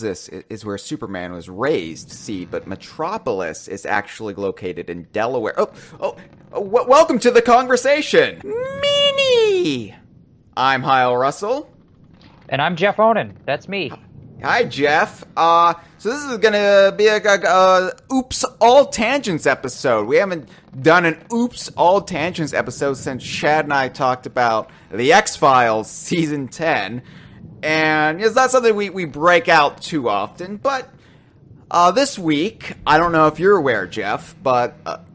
Kansas is where Superman was raised, see, but Metropolis is actually located in Delaware. Welcome to the Kongversation Mini! I'm Hyle Russell. And I'm Jeff Onan. That's me. Hi, Jeff. So this is gonna be a Oops All Tangents episode. We haven't done an Oops All Tangents episode since Chad and I talked about The X-Files Season 10. And it's not something we break out too often, but this week, I don't know if you're aware, Jeff, but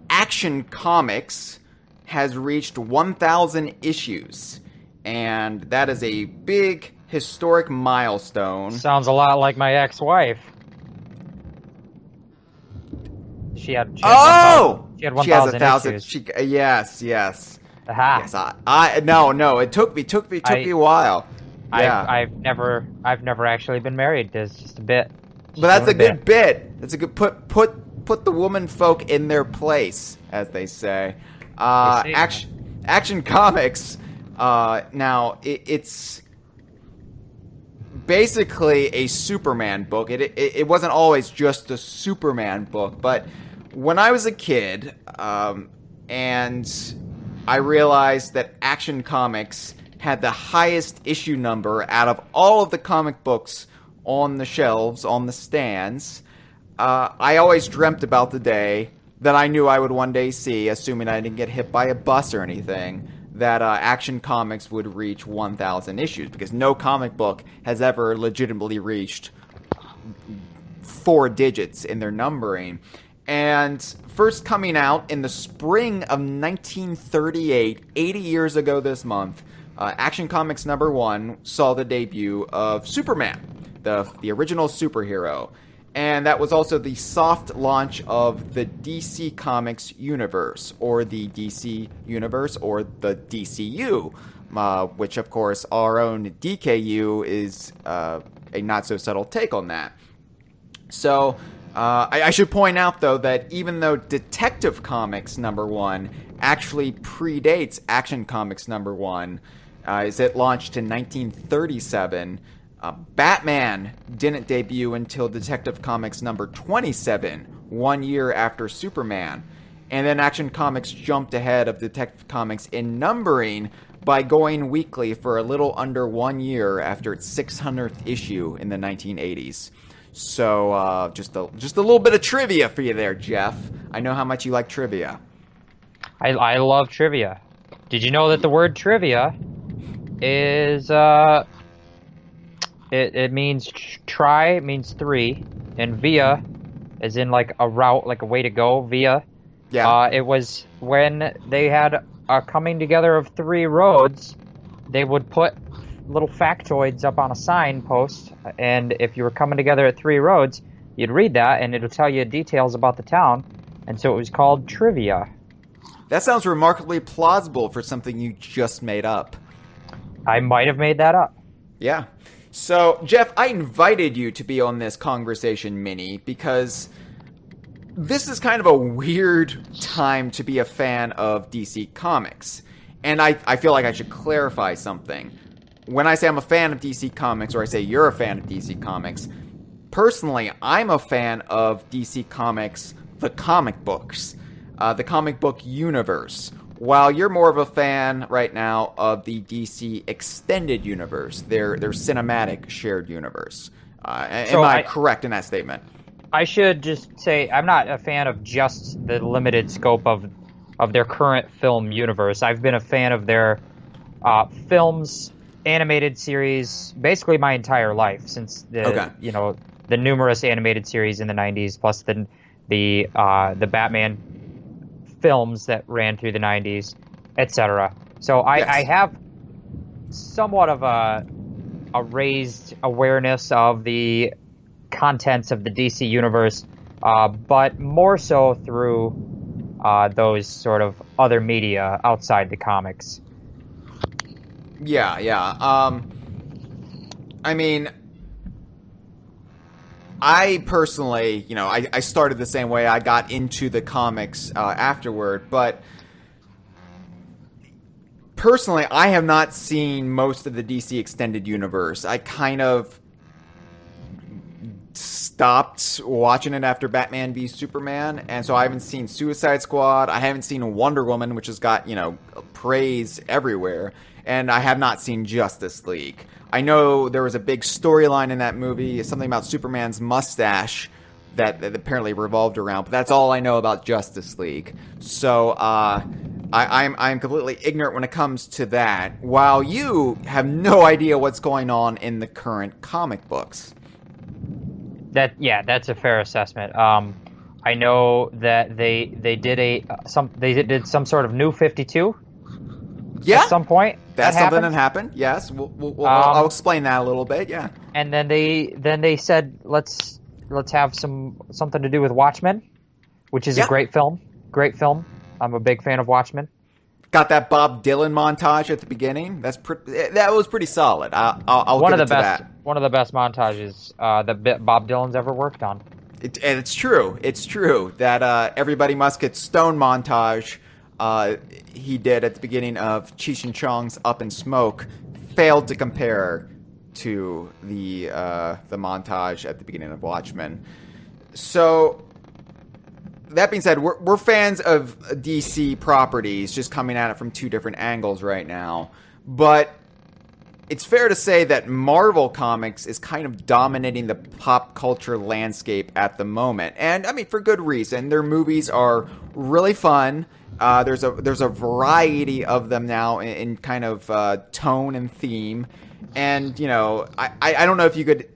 Action Comics has reached 1,000 issues. And that is a big historic milestone. Sounds a lot like my ex-wife. She had 1,000 issues. Yes. Aha. Yes, no. It took me a while. Yeah. I've never actually been married. There's just a bit. But that's a good bit. That's a good put the woman folk in their place, as they say. Action Comics. Now it's basically a Superman book. It wasn't always just a Superman book, but when I was a kid, and I realized that Action Comics had the highest issue number out of all of the comic books on the shelves, on the stands, I always dreamt about the day that I knew I would one day see, assuming I didn't get hit by a bus or anything, that Action Comics would reach 1,000 issues, because no comic book has ever legitimately reached 4 digits in their numbering. And first coming out in the spring of 1938, 80 years ago this month, Action Comics #1 saw the debut of Superman, the original superhero. And that was also the soft launch of the DC Comics universe, or the DC Universe, or the DCU, which, of course, our own DKU is a not-so-subtle take on that. So, I should point out, though, that even though Detective Comics #1 actually predates Action Comics #1, as it launched in 1937, Batman didn't debut until Detective Comics #27, 1 year after Superman. And then Action Comics jumped ahead of Detective Comics in numbering by going weekly for a little under 1 year after its 600th issue in the 1980s. So, just a little bit of trivia for you there, Jeff. I know how much you like trivia. I love trivia. Did you know that the word trivia is it means try, it means 3, and via as in like a route, like a way to go, via. Yeah. It was when they had a coming together of 3 roads, they would put little factoids up on a sign post, and if you were coming together at 3 roads, you'd read that and it'll tell you details about the town, and so it was called trivia. That sounds remarkably plausible for something you just made up. I might have made that up. Yeah. So, Jeff, I invited you to be on this Kongversation Mini because this is kind of a weird time to be a fan of DC Comics. And I feel like I should clarify something. When I say I'm a fan of DC Comics, or I say you're a fan of DC Comics, personally, I'm a fan of DC Comics, the comic books, the comic book universe, while you're more of a fan right now of the DC Extended Universe, their cinematic shared universe. Am I correct in that statement? I should just say I'm not a fan of just the limited scope of their current film universe. I've been a fan of their films, animated series, basically my entire life, since the numerous animated series in the 90s, plus the Batman films that ran through the 90s, etc. So I have somewhat of a raised awareness of the contents of the DC universe, but more so through those sort of other media outside the comics. Yeah. I mean, I personally, I started the same way. I got into the comics afterward, but personally, I have not seen most of the DC Extended Universe. I kind of stopped watching it after Batman v Superman, and so I haven't seen Suicide Squad. I haven't seen Wonder Woman, which has got, praise everywhere, and I have not seen Justice League. I know there was a big storyline in that movie, something about Superman's mustache that apparently revolved around, but that's all I know about Justice League. So I'm completely ignorant when it comes to that, while you have no idea what's going on in the current comic books. That's a fair assessment. I know that they did some sort of New 52. Yeah, at some point. That's something that happened. Yes, I'll explain that a little bit. Yeah, and then they said let's have something to do with Watchmen, which is a great film. Great film. I'm a big fan of Watchmen. Got that Bob Dylan montage at the beginning. That was pretty solid. I'll give it to that. One of the best montages that Bob Dylan's ever worked on. And it's true. It's true that Everybody Must Get Stoned montage he did at the beginning of Cheech and Chong's Up in Smoke failed to compare to the montage at the beginning of Watchmen. So that being said, we're fans of DC properties, just coming at it from two different angles right now. But it's fair to say that Marvel Comics is kind of dominating the pop culture landscape at the moment. And, I mean, for good reason. Their movies are really fun. There's a variety of them now in kind of tone and theme. And, I don't know if you could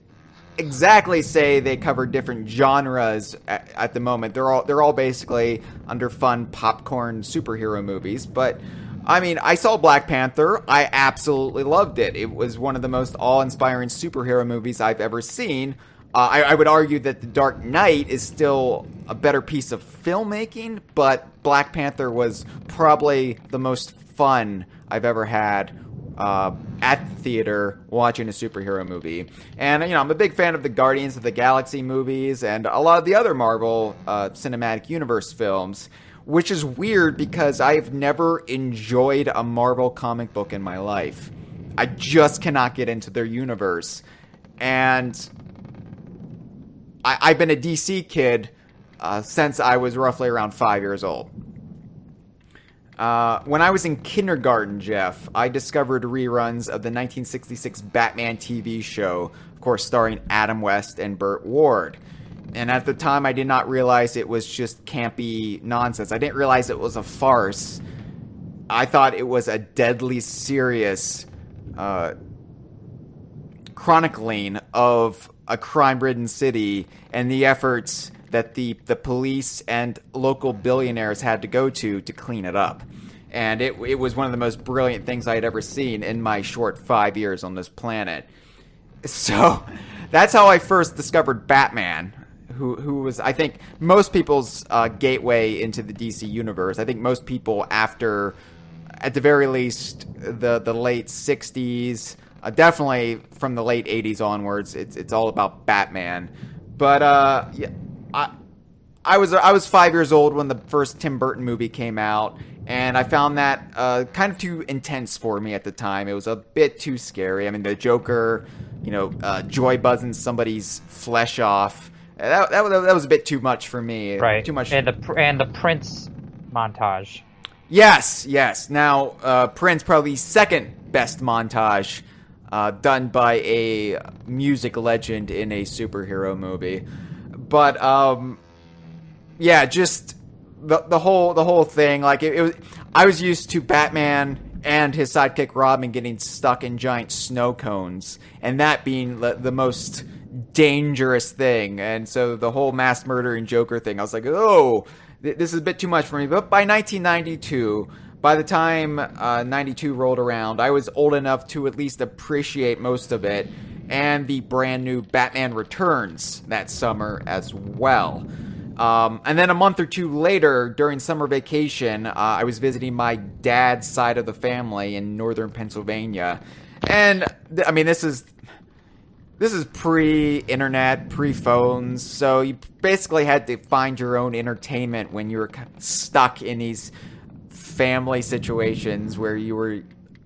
exactly say they cover different genres at the moment. They're all basically under fun popcorn superhero movies. But I mean, I saw Black Panther. I absolutely loved it. It was one of the most awe-inspiring superhero movies I've ever seen. I would argue that The Dark Knight is still a better piece of filmmaking, but Black Panther was probably the most fun I've ever had at the theater watching a superhero movie. And, I'm a big fan of the Guardians of the Galaxy movies and a lot of the other Marvel Cinematic Universe films, which is weird because I've never enjoyed a Marvel comic book in my life. I just cannot get into their universe. And I've been a DC kid since I was roughly around 5 years old. When I was in kindergarten, Jeff, I discovered reruns of the 1966 Batman TV show, of course starring Adam West and Burt Ward. And at the time, I did not realize it was just campy nonsense. I didn't realize it was a farce. I thought it was a deadly serious chronicling of a crime-ridden city and the efforts that the police and local billionaires had to go to clean it up. And it was one of the most brilliant things I had ever seen in my short 5 years on this planet. So that's how I first discovered Batman, who was, I think, most people's gateway into the DC universe. I think most people after, at the very least, the late 60s, definitely from the late 80s onwards, it's all about Batman. But yeah, I was 5 years old when the first Tim Burton movie came out, and I found that kind of too intense for me at the time. It was a bit too scary. I mean, the Joker, joy buzzing somebody's flesh off. That was a bit too much for me. Right. Too much. And the Prince montage. Yes. Now, Prince, probably second best montage done by a music legend in a superhero movie. But yeah, just the whole thing. Like it was, I was used to Batman and his sidekick Robin getting stuck in giant snow cones, and that being the most dangerous thing. And so the whole mass murder and Joker thing, I was like, oh, this is a bit too much for me. But by 1992, by the time 92 rolled around, I was old enough to at least appreciate most of it, and the brand new Batman Returns that summer as well. And then a month or two later, during summer vacation, I was visiting my dad's side of the family in northern Pennsylvania. And, I mean, this is pre-internet, pre-phones, so you basically had to find your own entertainment when you were stuck in these family situations where you were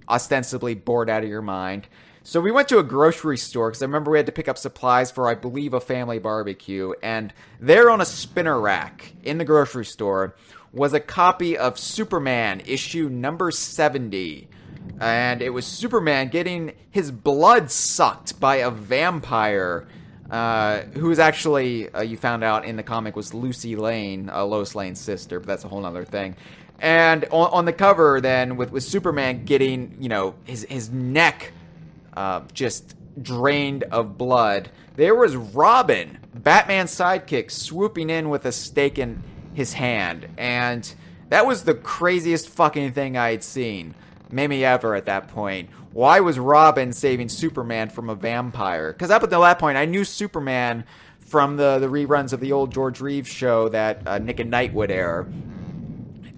ostensibly bored out of your mind. So we went to a grocery store because I remember we had to pick up supplies for, I believe, a family barbecue. And there on a spinner rack in the grocery store was a copy of Superman issue number 70. And it was Superman getting his blood sucked by a vampire who was actually, you found out in the comic, was Lucy Lane, Lois Lane's sister, but that's a whole other thing. And on the cover then, with Superman getting, his neck just drained of blood, there was Robin, Batman's sidekick, swooping in with a stake in his hand. And that was the craziest fucking thing I had seen, maybe ever at that point. Why was Robin saving Superman from a vampire? Because up until that point, I knew Superman from the reruns of the old George Reeves show that Nick and Knight would air.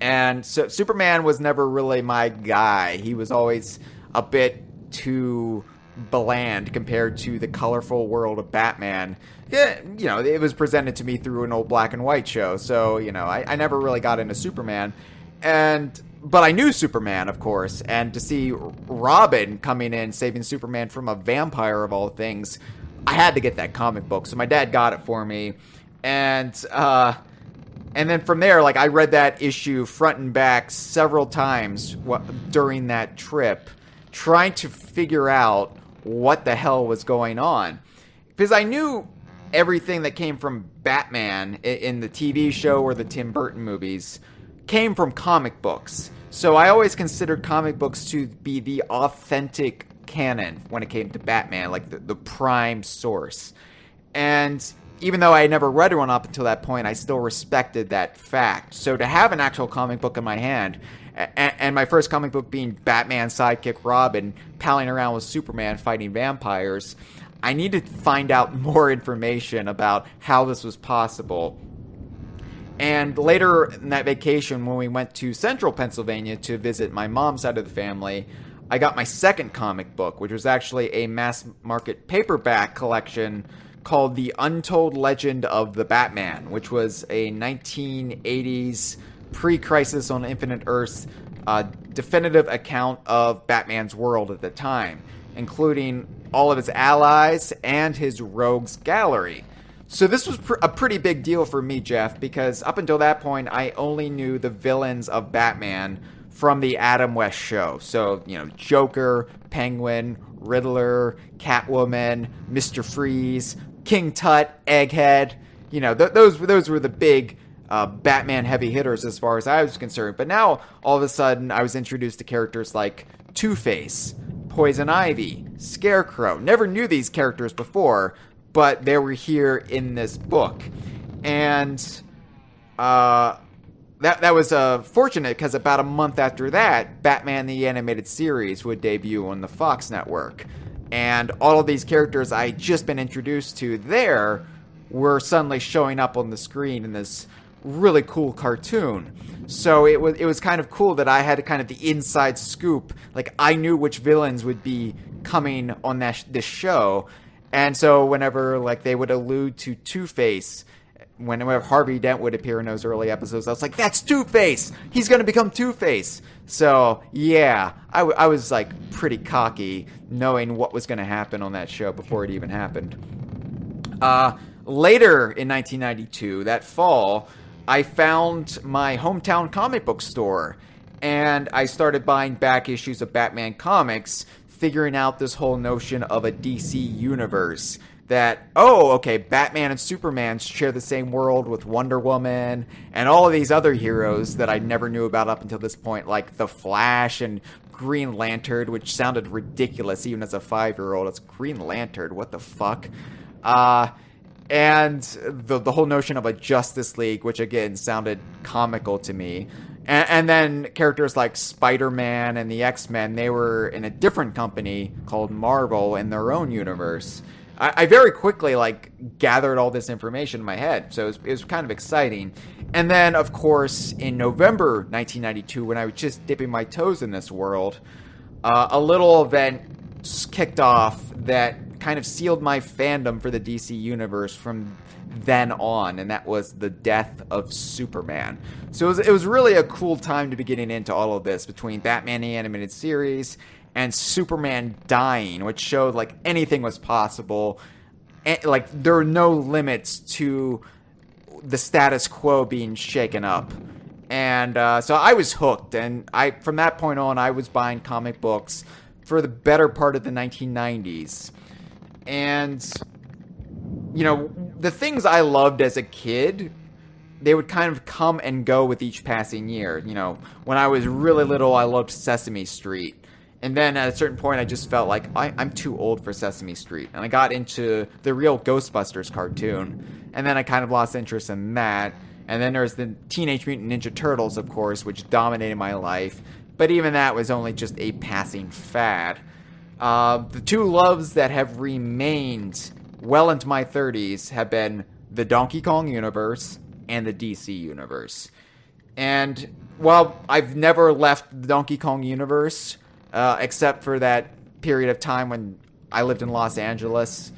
And so Superman was never really my guy. He was always a bit too bland compared to the colorful world of Batman. Yeah, it was presented to me through an old black and white show. So, I never really got into Superman. But I knew Superman, of course, and to see Robin coming in, saving Superman from a vampire of all things, I had to get that comic book. So my dad got it for me, and then from there, I read that issue front and back several times during that trip, trying to figure out what the hell was going on. Because I knew everything that came from Batman in the TV show or the Tim Burton movies came from comic books. So I always considered comic books to be the authentic canon when it came to Batman, the prime source. And even though I had never read one up until that point, I still respected that fact. So to have an actual comic book in my hand, and my first comic book being Batman's sidekick Robin palling around with Superman fighting vampires, I needed to find out more information about how this was possible. And later in that vacation, when we went to central Pennsylvania to visit my mom's side of the family, I got my second comic book, which was actually a mass market paperback collection called The Untold Legend of the Batman, which was a 1980s pre-Crisis on Infinite Earths definitive account of Batman's world at the time, including all of his allies and his rogues gallery. So this was a pretty big deal for me, Jeff, because up until that point, I only knew the villains of Batman from the Adam West show. So, Joker, Penguin, Riddler, Catwoman, Mr. Freeze, King Tut, Egghead. Those were the big Batman heavy hitters as far as I was concerned. But now, all of a sudden, I was introduced to characters like Two-Face, Poison Ivy, Scarecrow. Never knew these characters before, but they were here in this book. And that was fortunate because about a month after that, Batman the Animated Series would debut on the Fox network. And all of these characters I had just been introduced to there were suddenly showing up on the screen in this really cool cartoon. So it was kind of cool that I had kind of the inside scoop. I knew which villains would be coming on this show. And so whenever they would allude to Two-Face, whenever Harvey Dent would appear in those early episodes, I was like, that's Two-Face! He's going to become Two-Face! So, yeah, I was pretty cocky knowing what was going to happen on that show before it even happened. Later in 1992, that fall, I found my hometown comic book store, and I started buying back issues of Batman comics, figuring out this whole notion of a DC universe. That, Batman and Superman share the same world with Wonder Woman and all of these other heroes that I never knew about up until this point, like The Flash and Green Lantern, which sounded ridiculous even as a 5-year-old. It's Green Lantern, what the fuck? And the whole notion of a Justice League, which again sounded comical to me. And then characters like Spider-Man and the X-Men, they were in a different company called Marvel in their own universe. I very quickly gathered all this information in my head, so it was kind of exciting. And then, of course, in November 1992, when I was just dipping my toes in this world, a little event kicked off that kind of sealed my fandom for the DC universe from then on, and that was the death of Superman. So it was really a cool time to be getting into all of this between Batman the Animated Series and Superman dying, which showed like anything was possible. And, like, there are no limits to the status quo being shaken up. And so I was hooked, and from that point on, I was buying comic books for the better part of the 1990s. And, you know, the things I loved as a kid, they would kind of come and go with each passing year. You know, when I was really little, I loved Sesame Street. And then at a certain point, I just felt like I'm too old for Sesame Street. And I got into the real Ghostbusters cartoon. And then I kind of lost interest in that. And then there's the Teenage Mutant Ninja Turtles, of course, which dominated my life. But even that was only just a passing fad. The two loves that have remained well into my 30s have been the Donkey Kong universe and the DC universe. And while I've never left the Donkey Kong universe, except for that period of time when I lived in Los Angeles,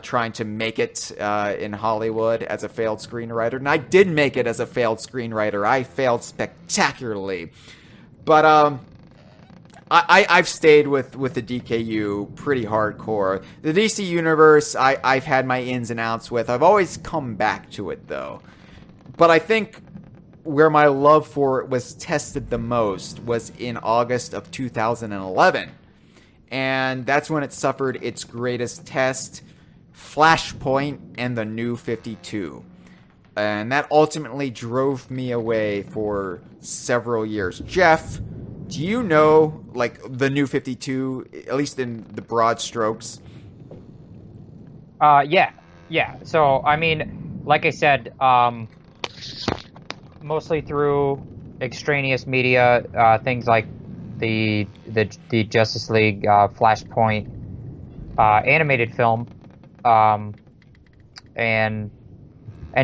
trying to make it in Hollywood as a failed screenwriter. And I did make it as a failed screenwriter. I failed spectacularly. But I've stayed with the DKU pretty hardcore. The DC universe, I've had my ins and outs with. I've always come back to it, though. But I think where my love for it was tested the most was in August of 2011. And that's when it suffered its greatest test, Flashpoint and the New 52. And that ultimately drove me away for several years. Jeff, do you know, like, the New 52, at least in the broad strokes? Yeah. So, I mean, like I said, mostly through extraneous media, things like the Justice League Flashpoint animated film, and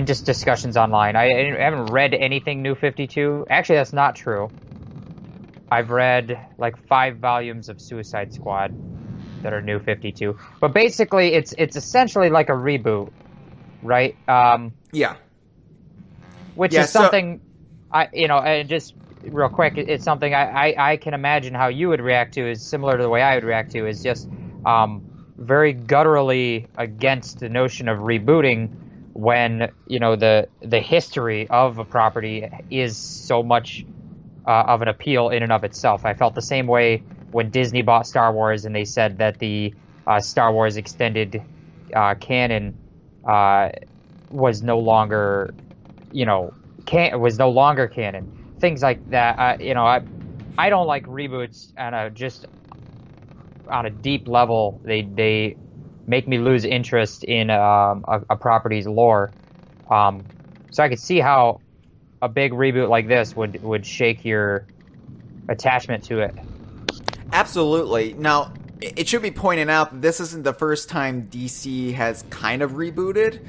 just discussions online. I haven't read anything New 52. Actually, that's not true. I've read like 5 volumes of Suicide Squad that are New 52. But basically, it's essentially like a reboot, right? Yeah. Which is something, just real quick, it's something I can imagine how you would react to is similar to the way I would react to, is just very gutturally against the notion of rebooting when, you know, the history of a property is so much of an appeal in and of itself. I felt the same way when Disney bought Star Wars and they said that the Star Wars extended canon was no longer, was no longer canon. Things like that. I don't like reboots on a deep level. They make me lose interest in a property's lore. So I could see how a big reboot like this would shake your attachment to it. Absolutely. Now, it should be pointed out that this isn't the first time DC has kind of rebooted.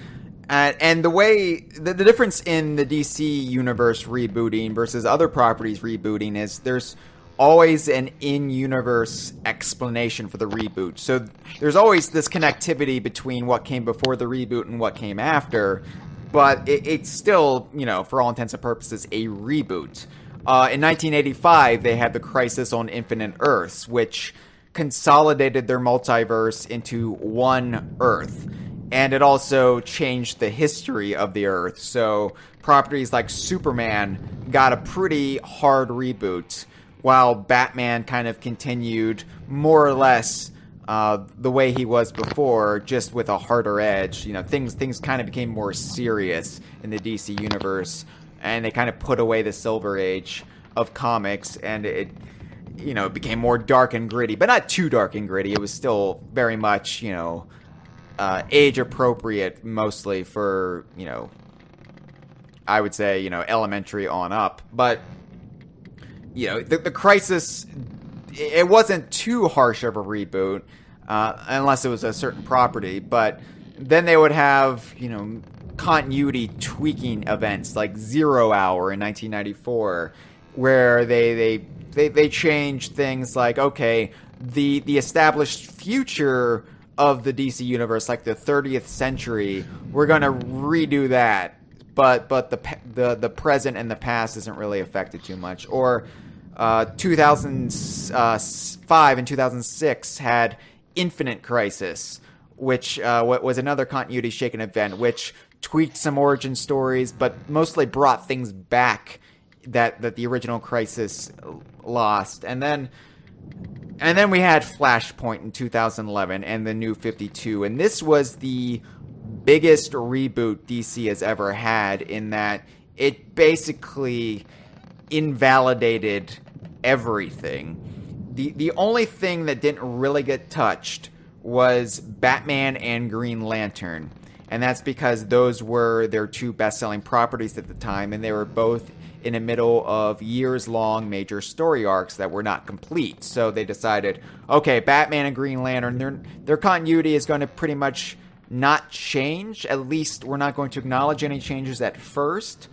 And the difference in the DC universe rebooting versus other properties rebooting is there's always an in-universe explanation for the reboot. So there's always this connectivity between what came before the reboot and what came after, but it's still, for all intents and purposes, a reboot. In 1985, they had the Crisis on Infinite Earths, which consolidated their multiverse into one Earth. And it also changed the history of the Earth. So properties like Superman got a pretty hard reboot, while Batman kind of continued more or less the way he was before, just with a harder edge. Things kind of became more serious in the DC universe, and they kind of put away the Silver Age of comics, and it became more dark and gritty, but not too dark and gritty. It was still very much, age appropriate, mostly for, I would say, elementary on up. But, the Crisis, it wasn't too harsh of a reboot, unless it was a certain property. But then they would have, continuity tweaking events like 0 Hour in 1994, where they changed things like, okay, the established future of the DC universe, like the 30th century, we're gonna redo that, but the present and the past isn't really affected too much. Or 2005 and 2006 had Infinite Crisis, which was another continuity shaken event, which tweaked some origin stories, but mostly brought things back that the original Crisis lost. And then we had Flashpoint in 2011 and the New 52, and this was the biggest reboot DC has ever had, in that it basically invalidated everything. The only thing that didn't really get touched was Batman and Green Lantern, and that's because those were their two best-selling properties at the time, and they were both in the middle of years-long major story arcs that were not complete. So they decided, okay, Batman and Green Lantern, their continuity is going to pretty much not change. At least we're not going to acknowledge any changes at first.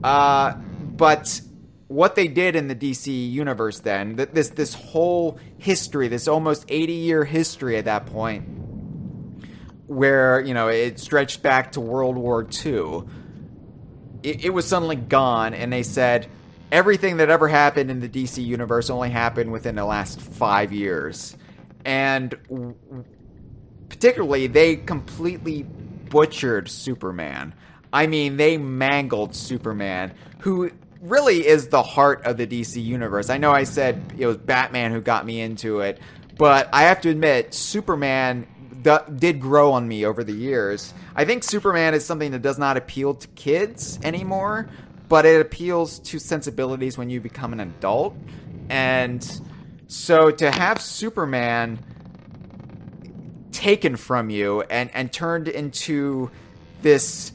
But what they did in the DC universe then, this whole history, this almost 80-year history at that point, where, it stretched back to World War II, it was suddenly gone, and they said everything that ever happened in the DC universe only happened within the last 5 years. And particularly, they completely butchered Superman. I mean, they mangled Superman, who really is the heart of the DC universe. I know I said it was Batman who got me into it, but I have to admit, Superman did grow on me over the years. I think Superman is something that does not appeal to kids anymore, but it appeals to sensibilities when you become an adult. And so to have Superman taken from you and turned into this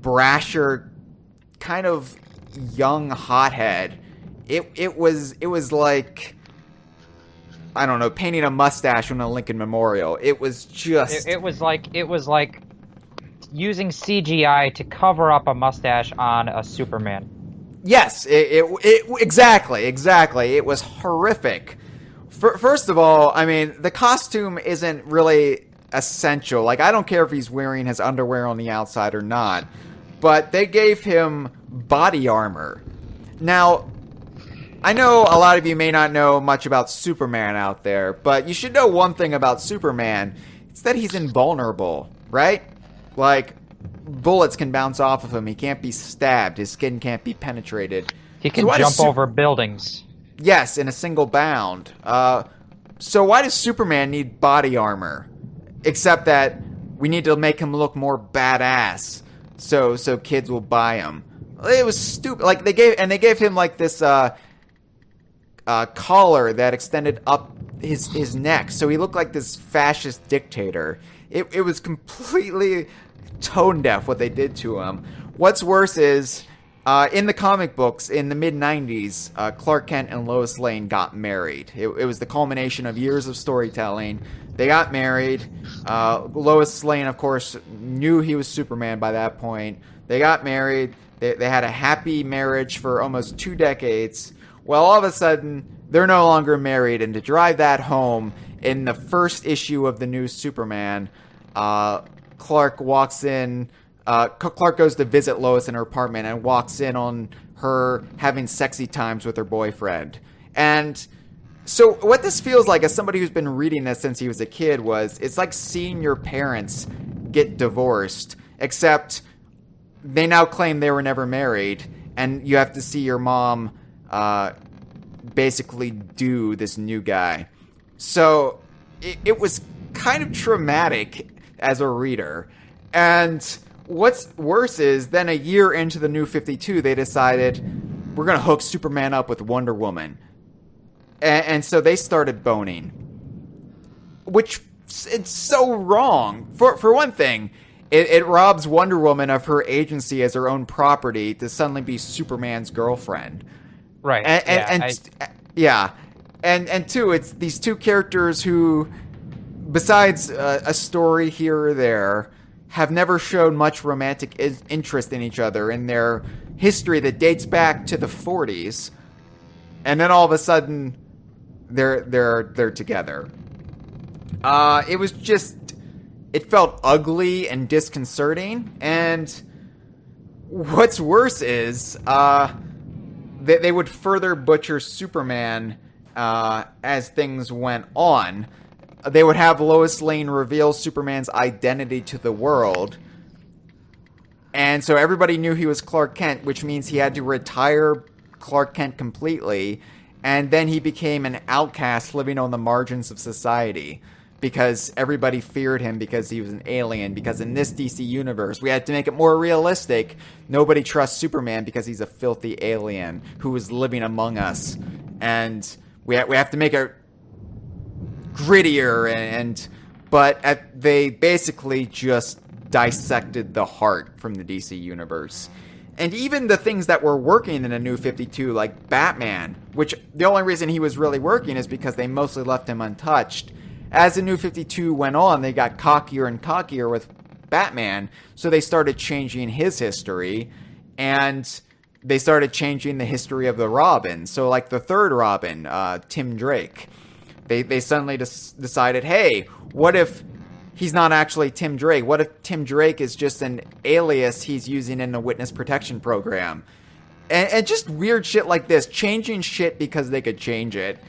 brasher kind of young hothead, it was like, I don't know, painting a mustache on a Lincoln Memorial. It was just... It was like using CGI to cover up a mustache on a Superman. Yes, exactly. It was horrific. First of all, I mean, the costume isn't really essential. Like, I don't care if he's wearing his underwear on the outside or not, but they gave him body armor. Now, I know a lot of you may not know much about Superman out there, but you should know one thing about Superman. It's that he's invulnerable, right? Like, bullets can bounce off of him. He can't be stabbed. His skin can't be penetrated. He can jump over buildings. Yes, in a single bound. So why does Superman need body armor? Except that we need to make him look more badass, so kids will buy him. It was stupid. Like, they gave him like this collar that extended up his neck, so he looked like this fascist dictator. It was completely tone deaf what they did to him. What's worse is, in the comic books in the mid-90s, Clark Kent and Lois Lane got married. It was the culmination of years of storytelling. They got married. Lois Lane, of course, knew he was Superman by that point. They got married. They had a happy marriage for almost 2 decades. Well, all of a sudden, they're no longer married, and to drive that home, in the first issue of the new Superman, Clark walks in. Clark goes to visit Lois in her apartment and walks in on her having sexy times with her boyfriend. And so what this feels like, as somebody who's been reading this since he was a kid, it's like seeing your parents get divorced, except they now claim they were never married, and you have to see your mom basically do this new guy. So it was kind of traumatic as a reader. And what's worse is, then a year into the New 52, they decided, we're going to hook Superman up with Wonder Woman. And so they started boning. Which, it's so wrong. For one thing, it robs Wonder Woman of her agency as her own property to suddenly be Superman's girlfriend. Right. And two, it's these two characters who, besides a story here or there, have never shown much romantic interest in each other in their history that dates back to the 40s, and then all of a sudden they're together. It felt ugly and disconcerting, and what's worse is they would further butcher Superman as things went on. They would have Lois Lane reveal Superman's identity to the world. And so everybody knew he was Clark Kent, which means he had to retire Clark Kent completely. And then he became an outcast living on the margins of society because everybody feared him because he was an alien. Because in this DC universe, we had to make it more realistic. Nobody trusts Superman because he's a filthy alien who is living among us. And we have to make it grittier. But they basically just dissected the heart from the DC universe. And even the things that were working in the New 52, like Batman, which the only reason he was really working is because they mostly left him untouched. As the New 52 went on, they got cockier and cockier with Batman, so they started changing his history, and they started changing the history of the Robin. So like the third Robin, Tim Drake, they suddenly decided, hey, what if he's not actually Tim Drake? What if Tim Drake is just an alias he's using in a witness protection program? And just weird shit like this, changing shit because they could change it.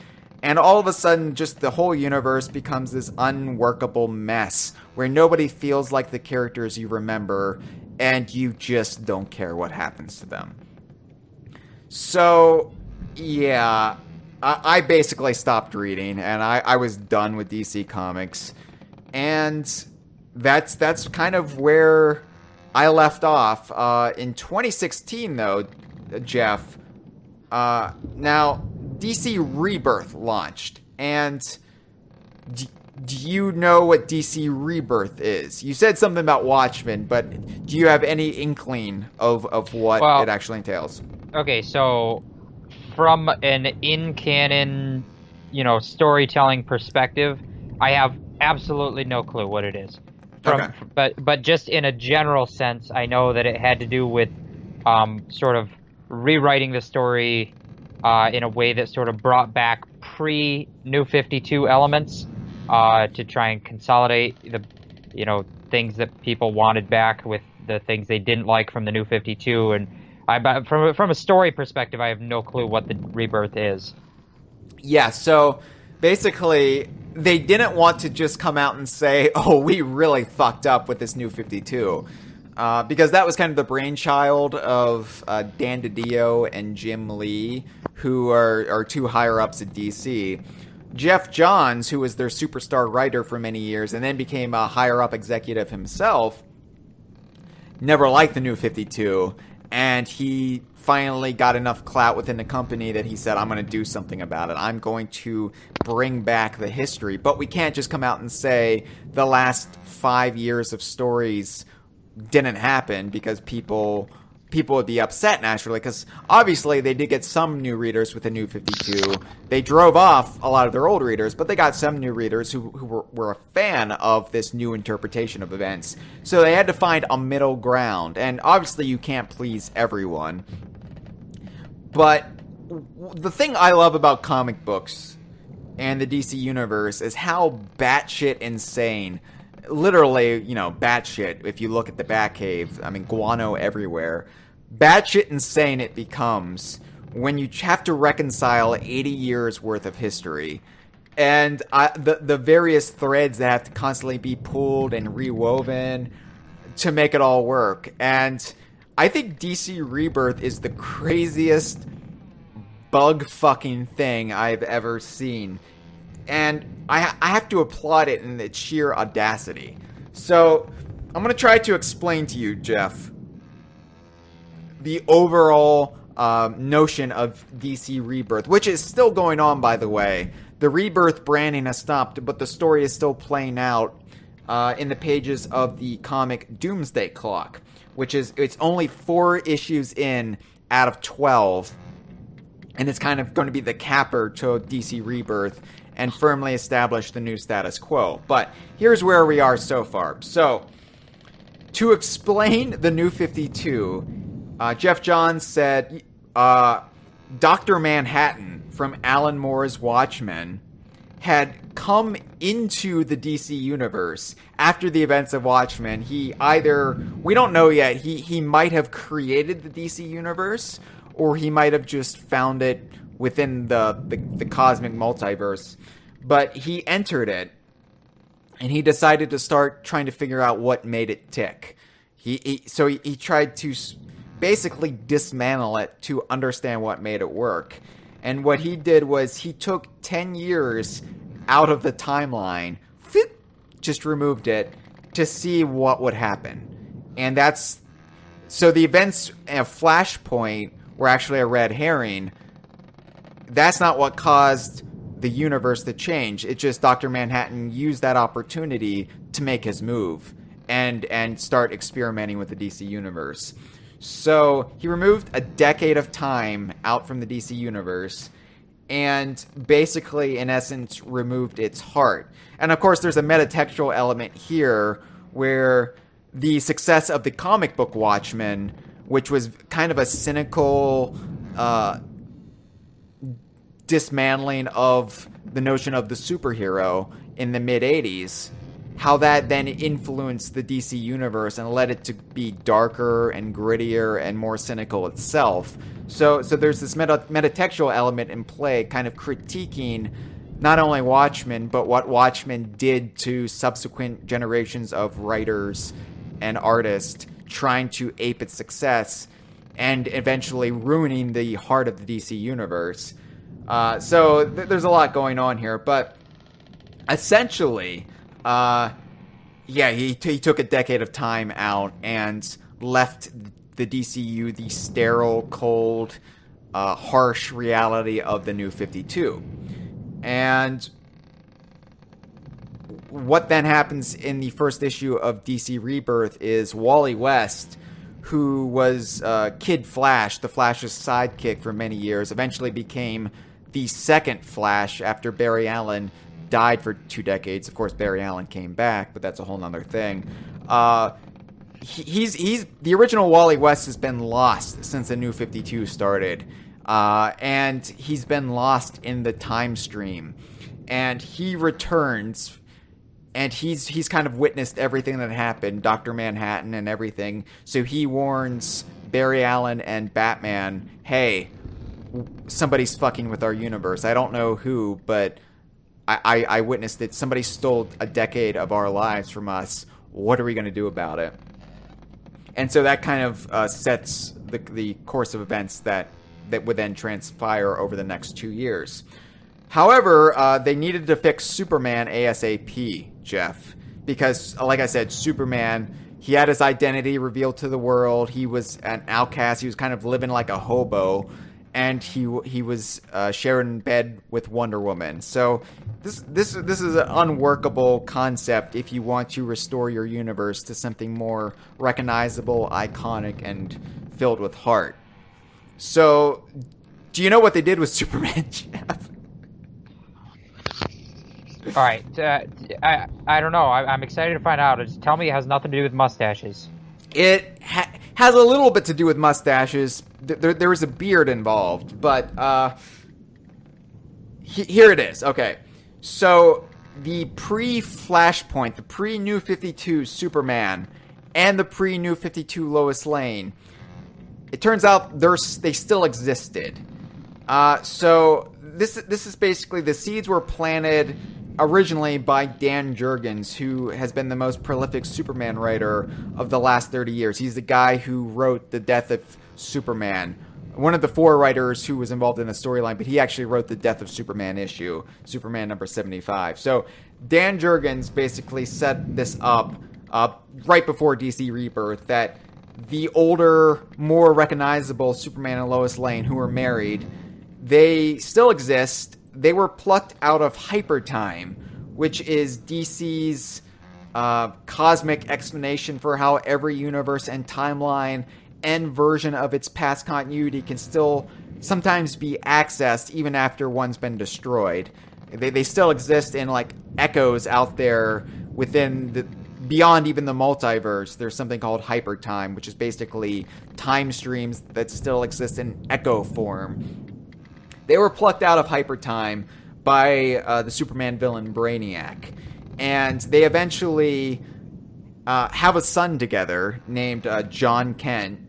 And all of a sudden, just the whole universe becomes this unworkable mess where nobody feels like the characters you remember, and you just don't care what happens to them. So, yeah, I basically stopped reading, and I was done with DC Comics. And that's kind of where I left off. In 2016, though, Jeff, now DC Rebirth launched. And do you know what DC Rebirth is? You said something about Watchmen, but do you have any inkling of what it actually entails? Okay, so from an in-canon, storytelling perspective, I have absolutely no clue what it is. But just in a general sense, I know that it had to do with sort of rewriting the story in a way that sort of brought back pre-New 52 elements to try and consolidate the things that people wanted back with the things they didn't like from the New 52. And from a story perspective, I have no clue what the Rebirth is. Yeah, so basically, they didn't want to just come out and say, oh, we really fucked up with this New 52. Because that was kind of the brainchild of Dan DiDio and Jim Lee, who are two higher-ups at DC. Jeff Johns, who was their superstar writer for many years and then became a higher-up executive himself, never liked the New 52, and he finally got enough clout within the company that he said, I'm going to do something about it. I'm going to bring back the history. But we can't just come out and say the last 5 years of stories didn't happen because people would be upset naturally, because obviously they did get some new readers with the New 52. They drove off a lot of their old readers, but they got some new readers who were a fan of this new interpretation of events. So they had to find a middle ground, and obviously you can't please everyone. But the thing I love about comic books and the DC universe is how batshit insane, literally, batshit, if you look at the Batcave, I mean, guano everywhere, batshit insane it becomes when you have to reconcile 80 years worth of history. And the various threads that have to constantly be pulled and rewoven to make it all work. And I think DC Rebirth is the craziest bug fucking thing I've ever seen. And I have to applaud it in its sheer audacity. So, I'm going to try to explain to you, Jeff, the overall notion of DC Rebirth, which is still going on, by the way. The Rebirth branding has stopped, but the story is still playing out in the pages of the comic Doomsday Clock, which is, it's only 4 issues in out of 12, and it's kind of going to be the capper to DC Rebirth and firmly establish the new status quo. But here's where we are so far. So, to explain the New 52, Jeff Johns said Dr. Manhattan from Alan Moore's Watchmen had come into the DC universe after the events of Watchmen. He either, we don't know yet, he might have created the DC universe, or he might have just found it within the cosmic multiverse. But he entered it, and he decided to start trying to figure out what made it tick. So he tried to basically dismantle it to understand what made it work. And what he did was he took 10 years out of the timeline, just removed it, to see what would happen. And that's... So the events of Flashpoint were actually a red herring. That's not what caused the universe to change. It's just Dr. Manhattan used that opportunity to make his move and start experimenting with the DC universe. So he removed a decade of time out from the DC universe and basically, in essence, removed its heart. And of course, there's a metatextual element here where the success of the comic book Watchmen, which was kind of a cynical dismantling of the notion of the superhero in the mid-'80s, how that then influenced the DC universe and led it to be darker and grittier and more cynical itself. So there's this metatextual element in play, kind of critiquing not only Watchmen, but what Watchmen did to subsequent generations of writers and artists trying to ape its success and eventually ruining the heart of the DC universe. So there's a lot going on here, but essentially... he took a decade of time out and left the DCU the sterile, cold, harsh reality of the New 52. And what then happens in the first issue of DC Rebirth is Wally West, who was Kid Flash, the Flash's sidekick for many years, eventually became the second Flash after Barry Allen died for 2 decades. Of course, Barry Allen came back, but that's a whole nother thing. He's the original Wally West has been lost since the New 52 started, and he's been lost in the time stream. And he returns, and he's kind of witnessed everything that happened, Dr. Manhattan and everything. So he warns Barry Allen and Batman, "Hey, somebody's fucking with our universe. I don't know who, but I witnessed it. Somebody stole a decade of our lives from us. What are we going to do about it?" And so that kind of sets the course of events that would then transpire over the next 2 years. However, they needed to fix Superman ASAP, Jeff, because, like I said, Superman, he had his identity revealed to the world. He was an outcast. He was kind of living like a hobo. And he was sharing bed with Wonder Woman. So this is an unworkable concept if you want to restore your universe to something more recognizable, iconic, and filled with heart. So, do you know what they did with Superman, Jeff? All right, I don't know. I'm excited to find out. Just tell me it has nothing to do with mustaches. It has a little bit to do with mustaches. There was a beard involved, but here it is. Okay, so the pre-Flashpoint, the pre-New 52 Superman, and the pre-New 52 Lois Lane, it turns out they still existed. So this is basically, the seeds were planted originally by Dan Jurgens, who has been the most prolific Superman writer of the last 30 years. He's the guy who wrote The Death of Superman, one of the 4 writers who was involved in the storyline, but he actually wrote the Death of Superman issue, Superman number 75. So Dan Jurgens basically set this up right before DC Rebirth, that the older, more recognizable Superman and Lois Lane, who were married, they still exist. They were plucked out of hypertime, which is DC's cosmic explanation for how every universe and timeline and version of its past continuity can still sometimes be accessed even after one's been destroyed. They still exist in like echoes out there within beyond even the multiverse. There's something called hypertime, which is basically time streams that still exist in echo form. They were plucked out of hypertime by the Superman villain Brainiac, and they eventually have a son together named John Kent.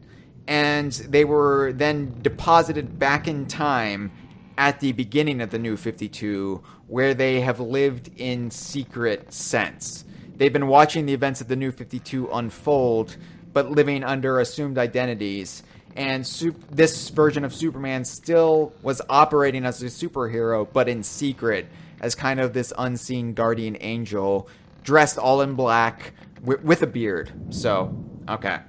and they were then deposited back in time at the beginning of the New 52, where they have lived in secret since. They've been watching the events of the New 52 unfold, but living under assumed identities. And this version of Superman still was operating as a superhero, but in secret, as kind of this unseen guardian angel, dressed all in black, with a beard. So, okay.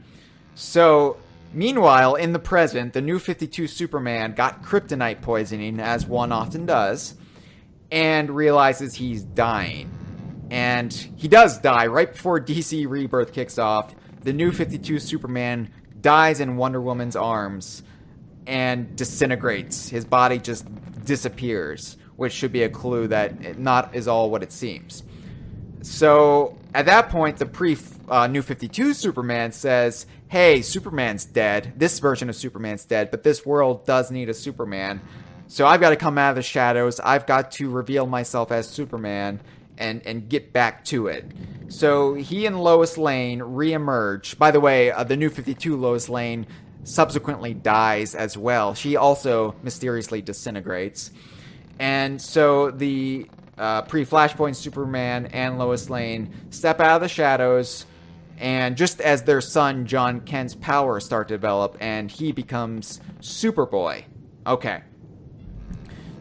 So, meanwhile, in the present, the New 52 Superman got kryptonite poisoning, as one often does, and realizes he's dying. And he does die right before DC Rebirth kicks off. The New 52 Superman dies in Wonder Woman's arms and disintegrates. His body just disappears, which should be a clue that not is all what it seems. So, at that point, the New 52 Superman says, hey, Superman's dead. This version of Superman's dead, but this world does need a Superman. So I've got to come out of the shadows. I've got to reveal myself as Superman and get back to it. So he and Lois Lane reemerge. By the way, the New 52 Lois Lane subsequently dies as well. She also mysteriously disintegrates. And so the pre-Flashpoint Superman and Lois Lane step out of the shadows, and just as their son John Kent's powers start to develop, and he becomes Superboy. Okay.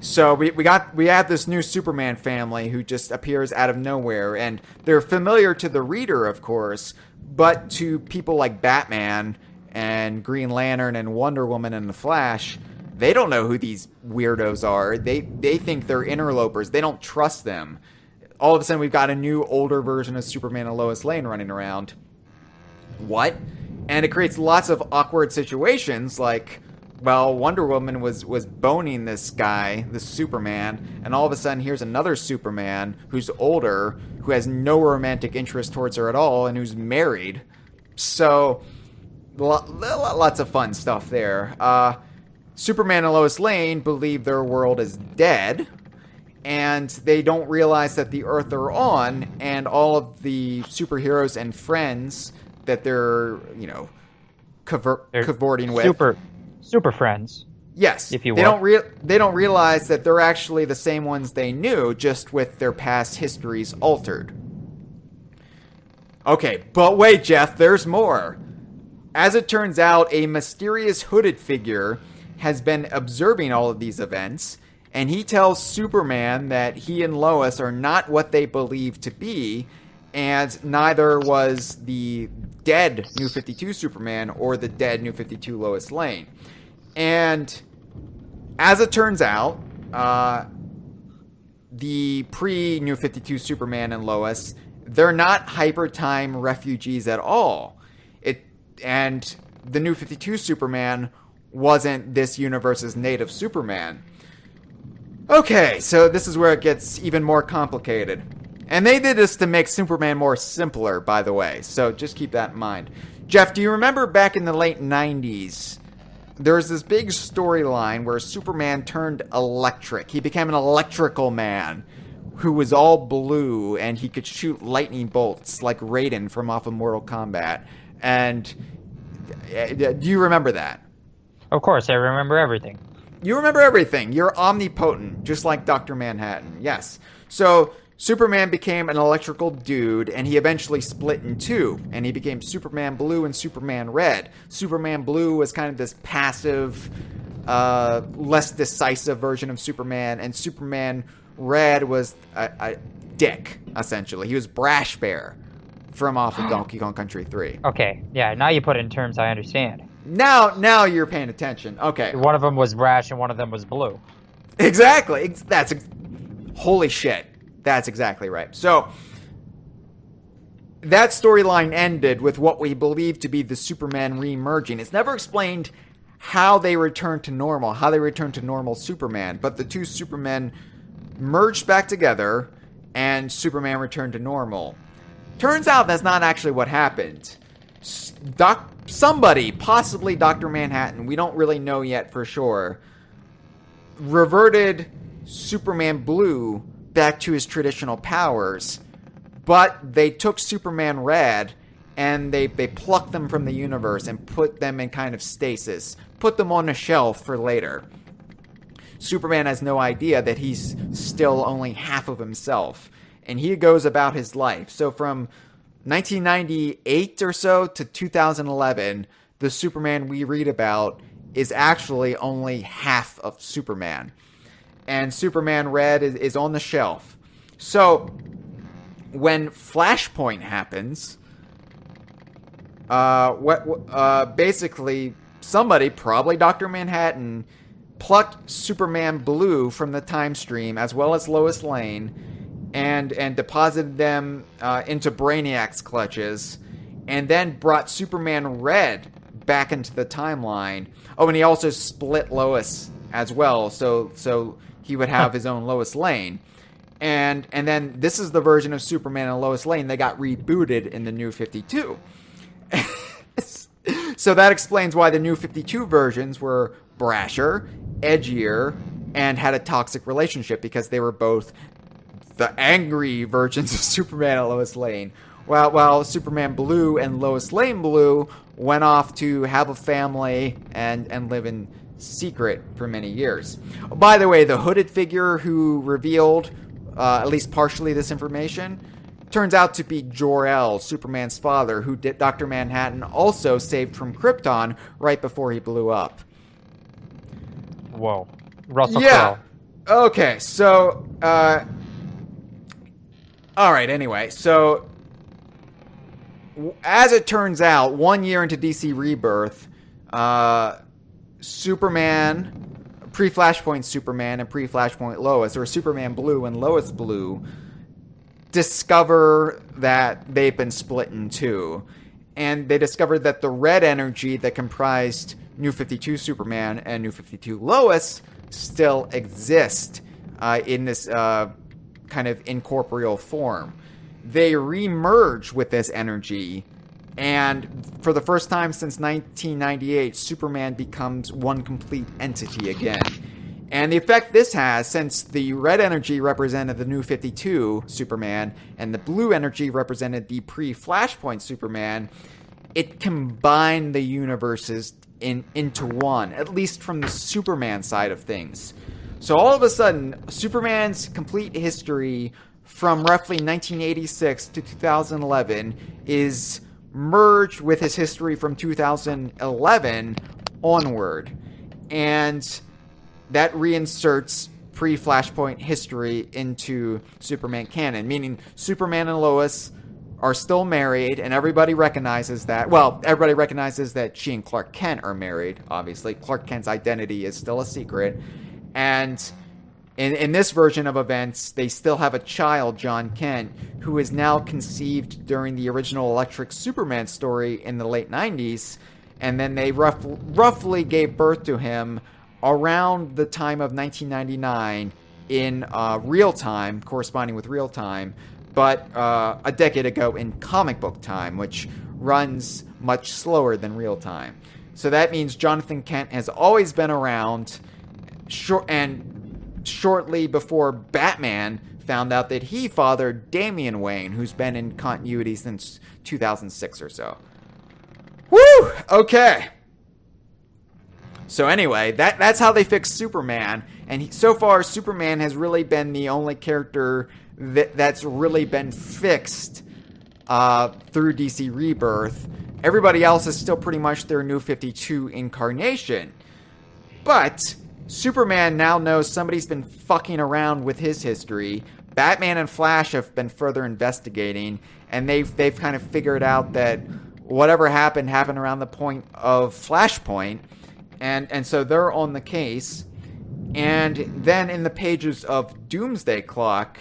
So we have this new Superman family who just appears out of nowhere, and they're familiar to the reader, of course, but to people like Batman and Green Lantern and Wonder Woman and the Flash, they don't know who these weirdos are. They think they're interlopers. They don't trust them. All of a sudden, we've got a new, older version of Superman and Lois Lane running around. What? And it creates lots of awkward situations, like, well, Wonder Woman was boning this guy, this Superman, and all of a sudden here's another Superman who's older, who has no romantic interest towards her at all, and who's married. So, lots of fun stuff there. Superman and Lois Lane believe their world is dead, and they don't realize that the Earth they're on, and all of the superheroes and friends that they're, cavorting with. Super friends. Yes. If you will. They don't realize that they're actually the same ones they knew, just with their past histories altered. Okay, but wait, Jeff, there's more. As it turns out, a mysterious hooded figure has been observing all of these events, and he tells Superman that he and Lois are not what they believe to be, and neither was the dead New 52 Superman or the dead New 52 Lois Lane. And as it turns out, the pre-New 52 Superman and Lois, they're not hyper-time refugees at all. And the New 52 Superman wasn't this universe's native Superman. Okay, so this is where it gets even more complicated. And they did this to make Superman more simpler, by the way, so just keep that in mind. Jeff, do you remember back in the late 90s, there was this big storyline where Superman turned electric. He became an electrical man who was all blue, and he could shoot lightning bolts like Raiden from off of Mortal Kombat. And do you remember that? Of course, I remember everything. You remember everything. You're omnipotent, just like Dr. Manhattan. Yes. So Superman became an electrical dude, and he eventually split in two, and he became Superman Blue and Superman Red. Superman Blue was kind of this passive, less decisive version of Superman, and Superman Red was a dick, essentially. He was Brash Bear from off of Donkey Kong Country 3. Okay, yeah, now you put it in terms I understand. Now you're paying attention. Okay. One of them was brash and one of them was blue. Exactly. Holy shit. That's exactly right. So, that storyline ended with what we believe to be the Superman re-merging. It's never explained how they returned to normal, how they returned to normal Superman, but the two Supermen merged back together, and Superman returned to normal. Turns out that's not actually what happened. Somebody, possibly Dr. Manhattan, we don't really know yet for sure, reverted Superman Blue back to his traditional powers, but they took Superman Red and they pluck them from the universe and put them in kind of stasis, put them on a shelf for later. Superman has no idea that he's still only half of himself, and he goes about his life. So from 1998 or so to 2011, the Superman we read about is actually only half of Superman. And Superman Red is on the shelf. So when Flashpoint happens, basically somebody, probably Dr. Manhattan, plucked Superman Blue from the time stream, as well as Lois Lane, and deposited them into Brainiac's clutches, and then brought Superman Red back into the timeline. Oh, and he also split Lois as well, so he would have his own Lois Lane. And then this is the version of Superman and Lois Lane that got rebooted in the New 52. So that explains why the New 52 versions were brasher, edgier, and had a toxic relationship, because they were both the angry versions of Superman and Lois Lane. While Superman Blue and Lois Lane Blue went off to have a family and live in secret for many years. By the way, the hooded figure who revealed at least partially this information turns out to be Jor-El, Superman's father, who Dr. Manhattan also saved from Krypton right before he blew up. Whoa. Russell Yeah. Crowe. Okay, so all right, anyway, so as it turns out, 1 year into DC Rebirth, Superman, pre-Flashpoint Superman and pre-Flashpoint Lois, or Superman Blue and Lois Blue, discover that they've been split in two. And they discovered that the red energy that comprised New 52 Superman and New 52 Lois still exist in this kind of incorporeal form. They re-merge with this energy, and for the first time since 1998, Superman becomes one complete entity again. And the effect this has, since the red energy represented the New 52 Superman and the blue energy represented the pre-Flashpoint Superman, it combined the universes into one, at least from the Superman side of things. So all of a sudden, Superman's complete history from roughly 1986 to 2011 is merged with his history from 2011 onward. And that reinserts pre-Flashpoint history into Superman canon, meaning Superman and Lois are still married, and everybody recognizes that. Well, everybody recognizes that she and Clark Kent are married, obviously. Clark Kent's identity is still a secret. And in this version of events, they still have a child, John Kent, who is now conceived during the original Electric Superman story in the late 90s, and then they roughly gave birth to him around the time of 1999 in real time, corresponding with real time, but a decade ago in comic book time, which runs much slower than real time. So that means Jonathan Kent has always been around, and shortly before Batman found out that he fathered Damian Wayne, who's been in continuity since 2006 or so. Woo! Okay. So anyway, that's how they fixed Superman, and so far Superman has really been the only character that's really been fixed through DC Rebirth. Everybody else is still pretty much their New 52 incarnation. But Superman now knows somebody's been fucking around with his history. Batman and Flash have been further investigating, and they've kind of figured out that whatever happened around the point of Flashpoint. And so they're on the case. And then in the pages of Doomsday Clock,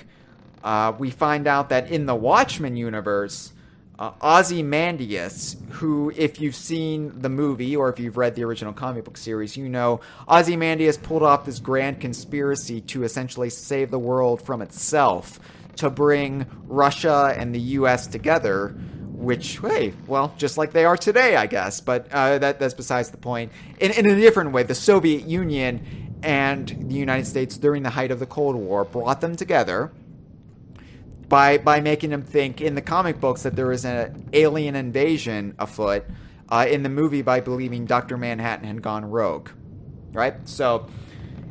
we find out that in the Watchmen universe, Ozymandias, who, if you've seen the movie or if you've read the original comic book series, you know Ozymandias pulled off this grand conspiracy to essentially save the world from itself, to bring Russia and the U.S. together, which, hey, well, just like they are today, I guess. But that's besides the point. In a different way, the Soviet Union and the United States during the height of the Cold War brought them together. by making him think in the comic books that there was an alien invasion afoot. In the movie, by believing Dr. Manhattan had gone rogue, right? So,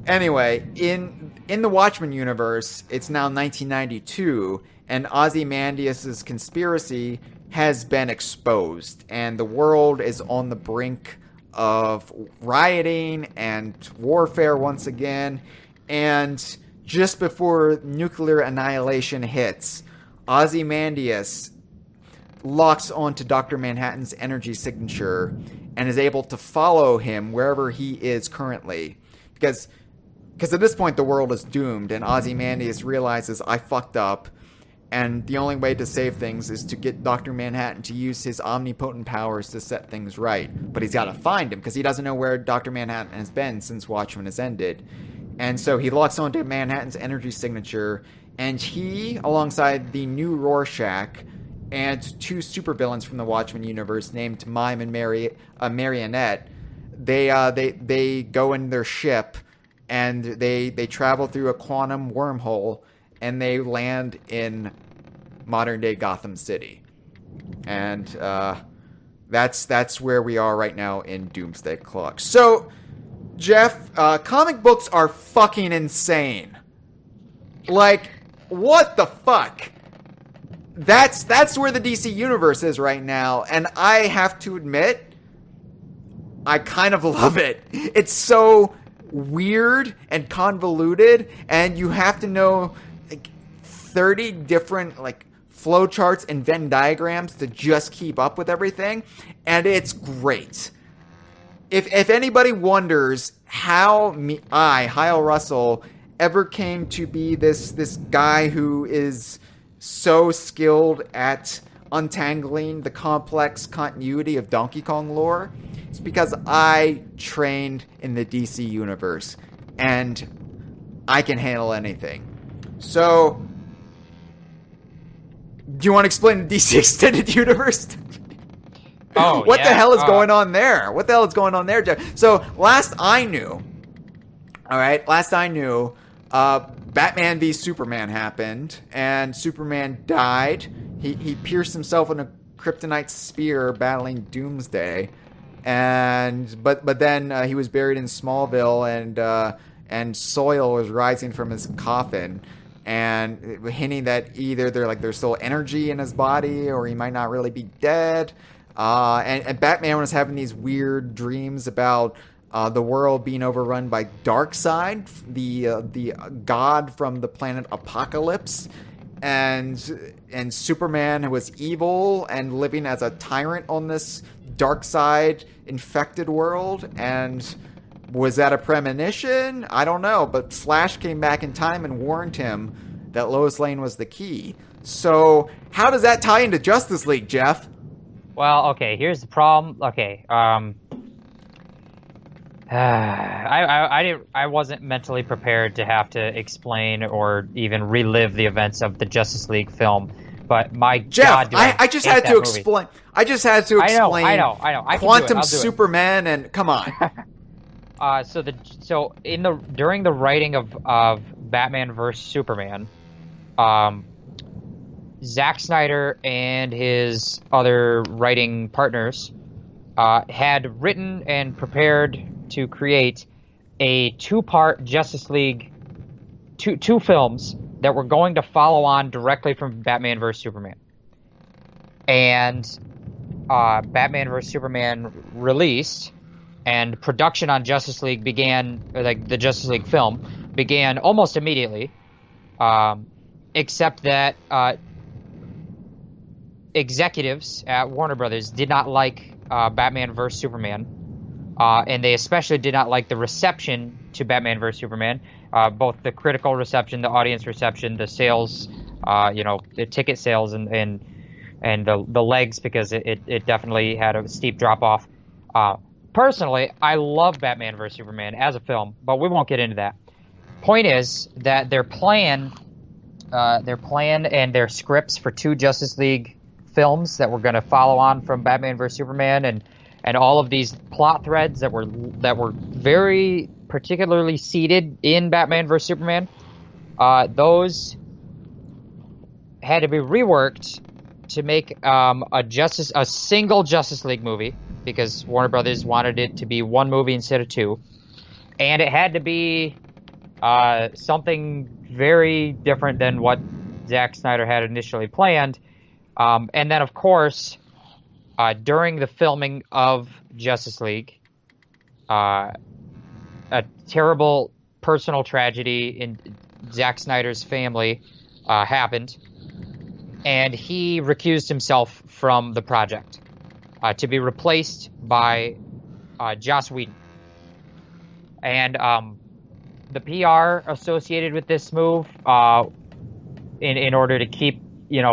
anyway, in the Watchmen universe, it's now 1992, and Ozymandias' conspiracy has been exposed, and the world is on the brink of rioting and warfare once again. And just before nuclear annihilation hits, Ozymandias locks onto Dr. Manhattan's energy signature and is able to follow him wherever he is currently. Because at this point the world is doomed, and Ozymandias realizes, I fucked up, and the only way to save things is to get Dr. Manhattan to use his omnipotent powers to set things right. But he's got to find him, because he doesn't know where Dr. Manhattan has been since Watchmen has ended. And so he locks onto Manhattan's energy signature, and he, alongside the new Rorschach, and two supervillains from the Watchmen universe named Mime and Marionette, they go in their ship, and they travel through a quantum wormhole, and they land in modern-day Gotham City. And that's where we are right now in Doomsday Clock. So, Jeff, comic books are fucking insane. Like, what the fuck? That's where the DC universe is right now, and I have to admit, I kind of love it. It's so weird and convoluted, and you have to know like 30 different like flowcharts and Venn diagrams to just keep up with everything, and it's great. If anybody wonders how I, Hyle Russell, ever came to be this guy who is so skilled at untangling the complex continuity of Donkey Kong lore, it's because I trained in the DC universe, and I can handle anything. So, do you want to explain the DC Extended Universe? Oh, what the hell is going on there? What the hell is going on there, Jeff? So, last I knew, Batman v Superman happened, and Superman died. He pierced himself with a kryptonite spear battling Doomsday, but then he was buried in Smallville, and soil was rising from his coffin, and hinting that either there's still energy in his body, or he might not really be dead. And Batman was having these weird dreams about the world being overrun by Darkseid, the god from the planet Apocalypse, and Superman was evil and living as a tyrant on this Darkseid infected world. And was that a premonition? I don't know, but Flash came back in time and warned him that Lois Lane was the key. So how does that tie into Justice League, Jeff? Well, okay, here's the problem. Okay, I wasn't mentally prepared to have to explain or even relive the events of the Justice League film. But my Jeff, God, I just had to explain. I just had to explain. I know. Quantum Superman, and come on. During the writing of Batman vs Superman, Zack Snyder and his other writing partners had written and prepared to create a two-part Justice League, two films that were going to follow on directly from Batman vs Superman. And Batman vs Superman released, and production on Justice League began, like the Justice League film began almost immediately, except that executives at Warner Brothers did not like Batman vs Superman, and they especially did not like the reception to Batman vs Superman, both the critical reception, the audience reception, the sales, the ticket sales, and the legs, because it definitely had a steep drop off. Personally, I love Batman vs Superman as a film, but we won't get into that. Point is that their plan and their scripts for two Justice League films that were going to follow on from Batman vs Superman, and all of these plot threads that were very particularly seated in Batman vs Superman, those had to be reworked to make a single Justice League movie, because Warner Brothers wanted it to be one movie instead of two, and it had to be something very different than what Zack Snyder had initially planned. And then, of course, during the filming of Justice League, a terrible personal tragedy in Zack Snyder's family happened, and he recused himself from the project to be replaced by Joss Whedon. And the PR associated with this move, in order to keep, in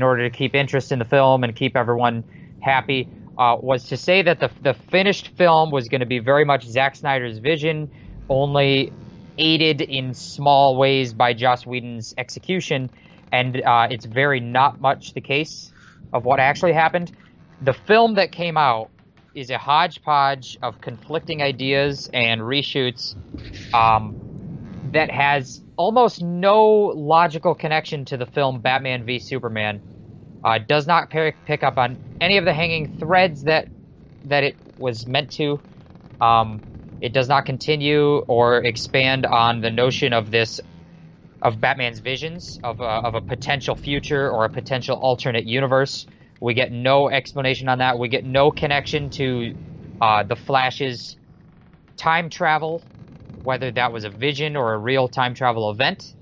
order to keep interest in the film and keep everyone happy, was to say that the finished film was going to be very much Zack Snyder's vision, only aided in small ways by Joss Whedon's execution, and it's very not much the case of what actually happened. The film that came out is a hodgepodge of conflicting ideas and reshoots that has almost no logical connection to the film Batman v Superman. Does not pick up on any of the hanging threads that it was meant to. It does not continue or expand on the notion of Batman's visions of a potential future or a potential alternate universe. We get no explanation on that. We get no connection to the Flash's time travel, whether that was a vision or a real time travel event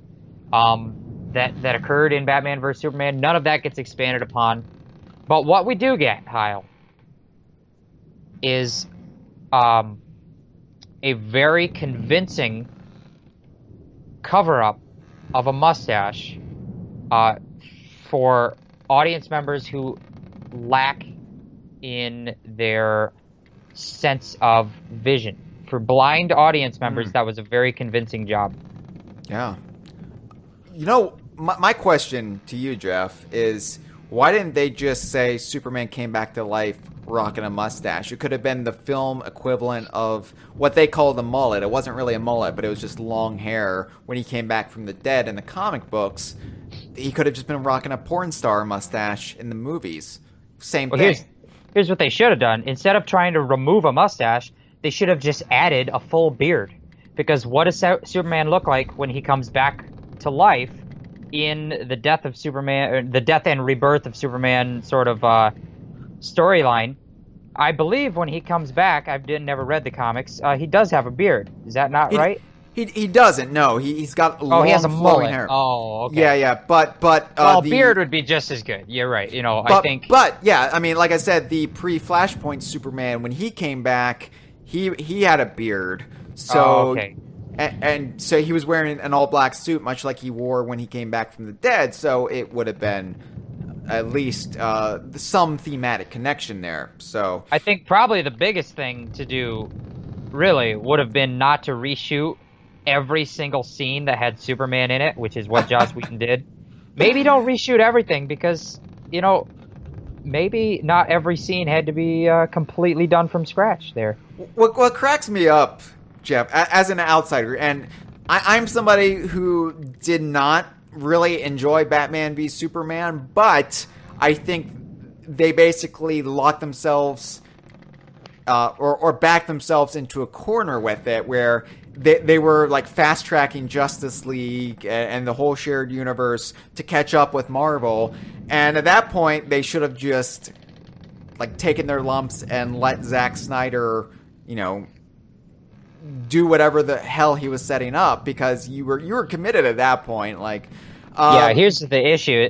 that occurred in Batman vs. Superman. None of that gets expanded upon. But what we do get, Hyle, is a very convincing cover-up of a mustache for audience members who lack in their sense of vision. For blind audience members, that was a very convincing job. Yeah. My question to you, Jeff, is why didn't they just say Superman came back to life rocking a mustache? It could have been the film equivalent of what they call the mullet. It wasn't really a mullet, but it was just long hair when he came back from the dead in the comic books. He could have just been rocking a porn star mustache in the movies. Same thing. Here's what they should have done. Instead of trying to remove a mustache, they should have just added a full beard. Because what does Superman look like when he comes back to life in the death of Superman, or the death and rebirth of Superman sort of storyline? I believe when he comes back, I've never read the comics, he does have a beard. Is that not right? He doesn't. No, he's got long, he has a flowing mullet. hair. Oh, okay. Yeah. But well, beard would be just as good. You're right. I think. But yeah, I mean, like I said, the pre-Flashpoint Superman, when he came back, he had a beard. So okay. And so he was wearing an all-black suit, much like he wore when he came back from the dead. So it would have been at least some thematic connection there. So I think probably the biggest thing to do, really, would have been not to reshoot every single scene that had Superman in it, which is what Joss Whedon did. Maybe don't reshoot everything because, maybe not every scene had to be completely done from scratch there. What cracks me up, Jeff, as an outsider, and I'm somebody who did not really enjoy Batman v Superman, but I think they basically locked themselves or backed themselves into a corner with it where they were like fast tracking Justice League and the whole shared universe to catch up with Marvel. And at that point, they should have just like taken their lumps and let Zack Snyder, do whatever the hell he was setting up, because you were committed at that point. Here's the issue.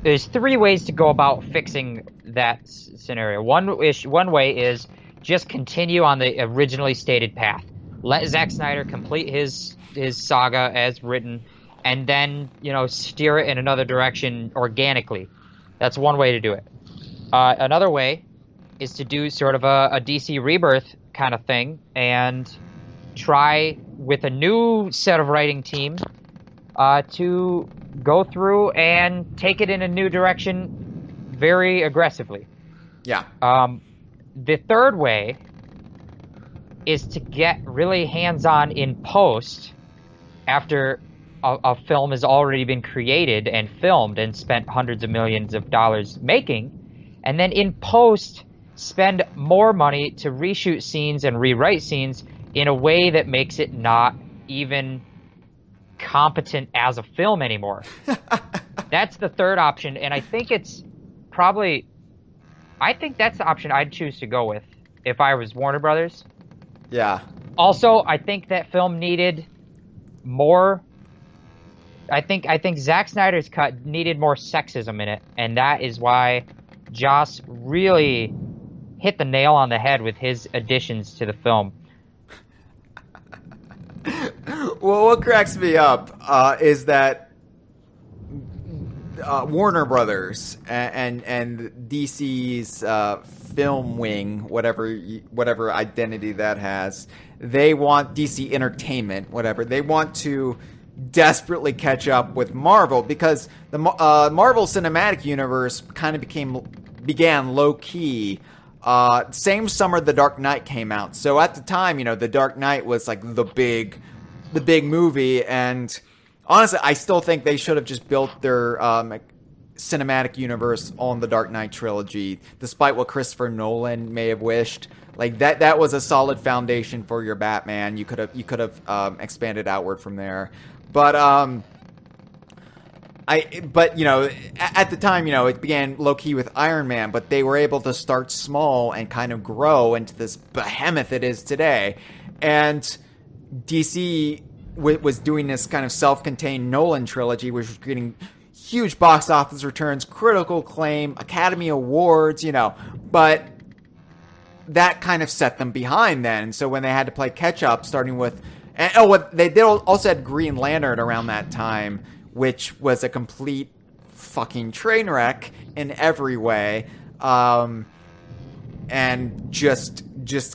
There's three ways to go about fixing that scenario. One way is just continue on the originally stated path. Let Zack Snyder complete his saga as written, and then steer it in another direction organically. That's one way to do it. Another way is to do sort of a DC Rebirth kind of thing and try with a new set of writing team to go through and take it in a new direction very aggressively. Yeah. The third way is to get really hands-on in post after a film has already been created and filmed and spent hundreds of millions of dollars making, and then in post spend more money to reshoot scenes and rewrite scenes in a way that makes it not even competent as a film anymore. That's the third option, and I think that's the option I'd choose to go with if I was Warner Brothers. Yeah. Also, I think that film needed more. I think Zack Snyder's cut needed more sexism in it, and that is why Joss really hit the nail on the head with his additions to the film. Well, what cracks me up is that Warner Brothers and DC's film wing, whatever identity that has, they want DC Entertainment, whatever. They want to desperately catch up with Marvel because the Marvel Cinematic Universe kind of began low key. Same summer The Dark Knight came out. So at the time, The Dark Knight was like the big movie, and honestly, I still think they should have just built their cinematic universe on the Dark Knight trilogy, despite what Christopher Nolan may have wished. Like that was a solid foundation for your Batman. You could have expanded outward from there, but at the time, it began low key with Iron Man, but they were able to start small and kind of grow into this behemoth it is today. And DC was doing this kind of self-contained Nolan trilogy, which was getting huge box office returns, critical acclaim, Academy Awards, but that kind of set them behind then. So when they had to play catch up, starting with, they also had Green Lantern around that time, which was a complete fucking train wreck in every way, and just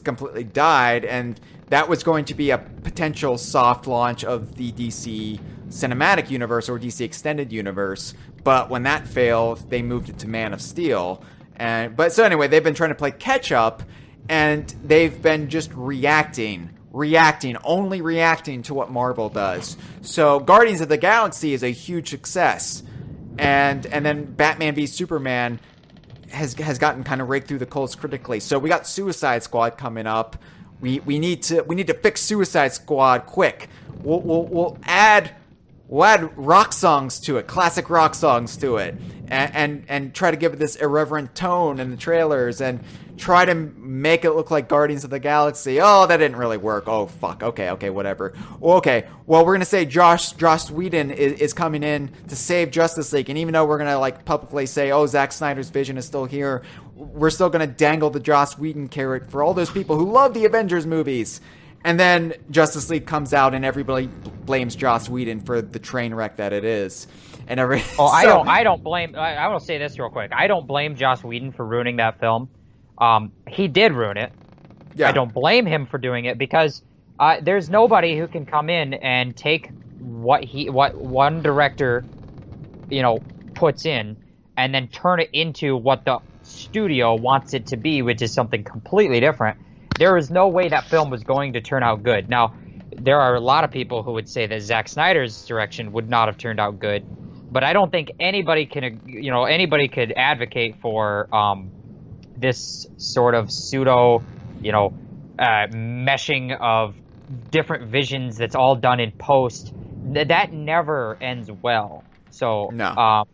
completely died. And that was going to be a potential soft launch of the DC Cinematic Universe or DC Extended Universe. But when that failed, they moved it to Man of Steel. So anyway, they've been trying to play catch up, and they've been just only reacting to what Marvel does. So Guardians of the Galaxy is a huge success, and then Batman v Superman has gotten kind of raked through the coals critically. So we got Suicide Squad coming up. We need to fix Suicide Squad quick. We'll add rock songs to it, classic rock songs to it, and try to give it this irreverent tone in the trailers, and try to make it look like Guardians of the Galaxy. Oh, that didn't really work. Oh, fuck. Okay, whatever. Okay, well, we're gonna say Joss Whedon is coming in to save Justice League, and even though we're gonna publicly say, oh, Zack Snyder's vision is still here, we're still gonna dangle the Joss Whedon carrot for all those people who love the Avengers movies. And then Justice League comes out, and everybody blames Joss Whedon for the train wreck that it is. And I don't blame. I will say this real quick. I don't blame Joss Whedon for ruining that film. He did ruin it. Yeah. I don't blame him for doing it because there's nobody who can come in and take what one director, puts in, and then turn it into what the studio wants it to be, which is something completely different. There is no way that film was going to turn out good. Now, there are a lot of people who would say that Zack Snyder's direction would not have turned out good, but I don't think anybody could advocate for this sort of pseudo, meshing of different visions that's all done in post. That never ends well. So, no.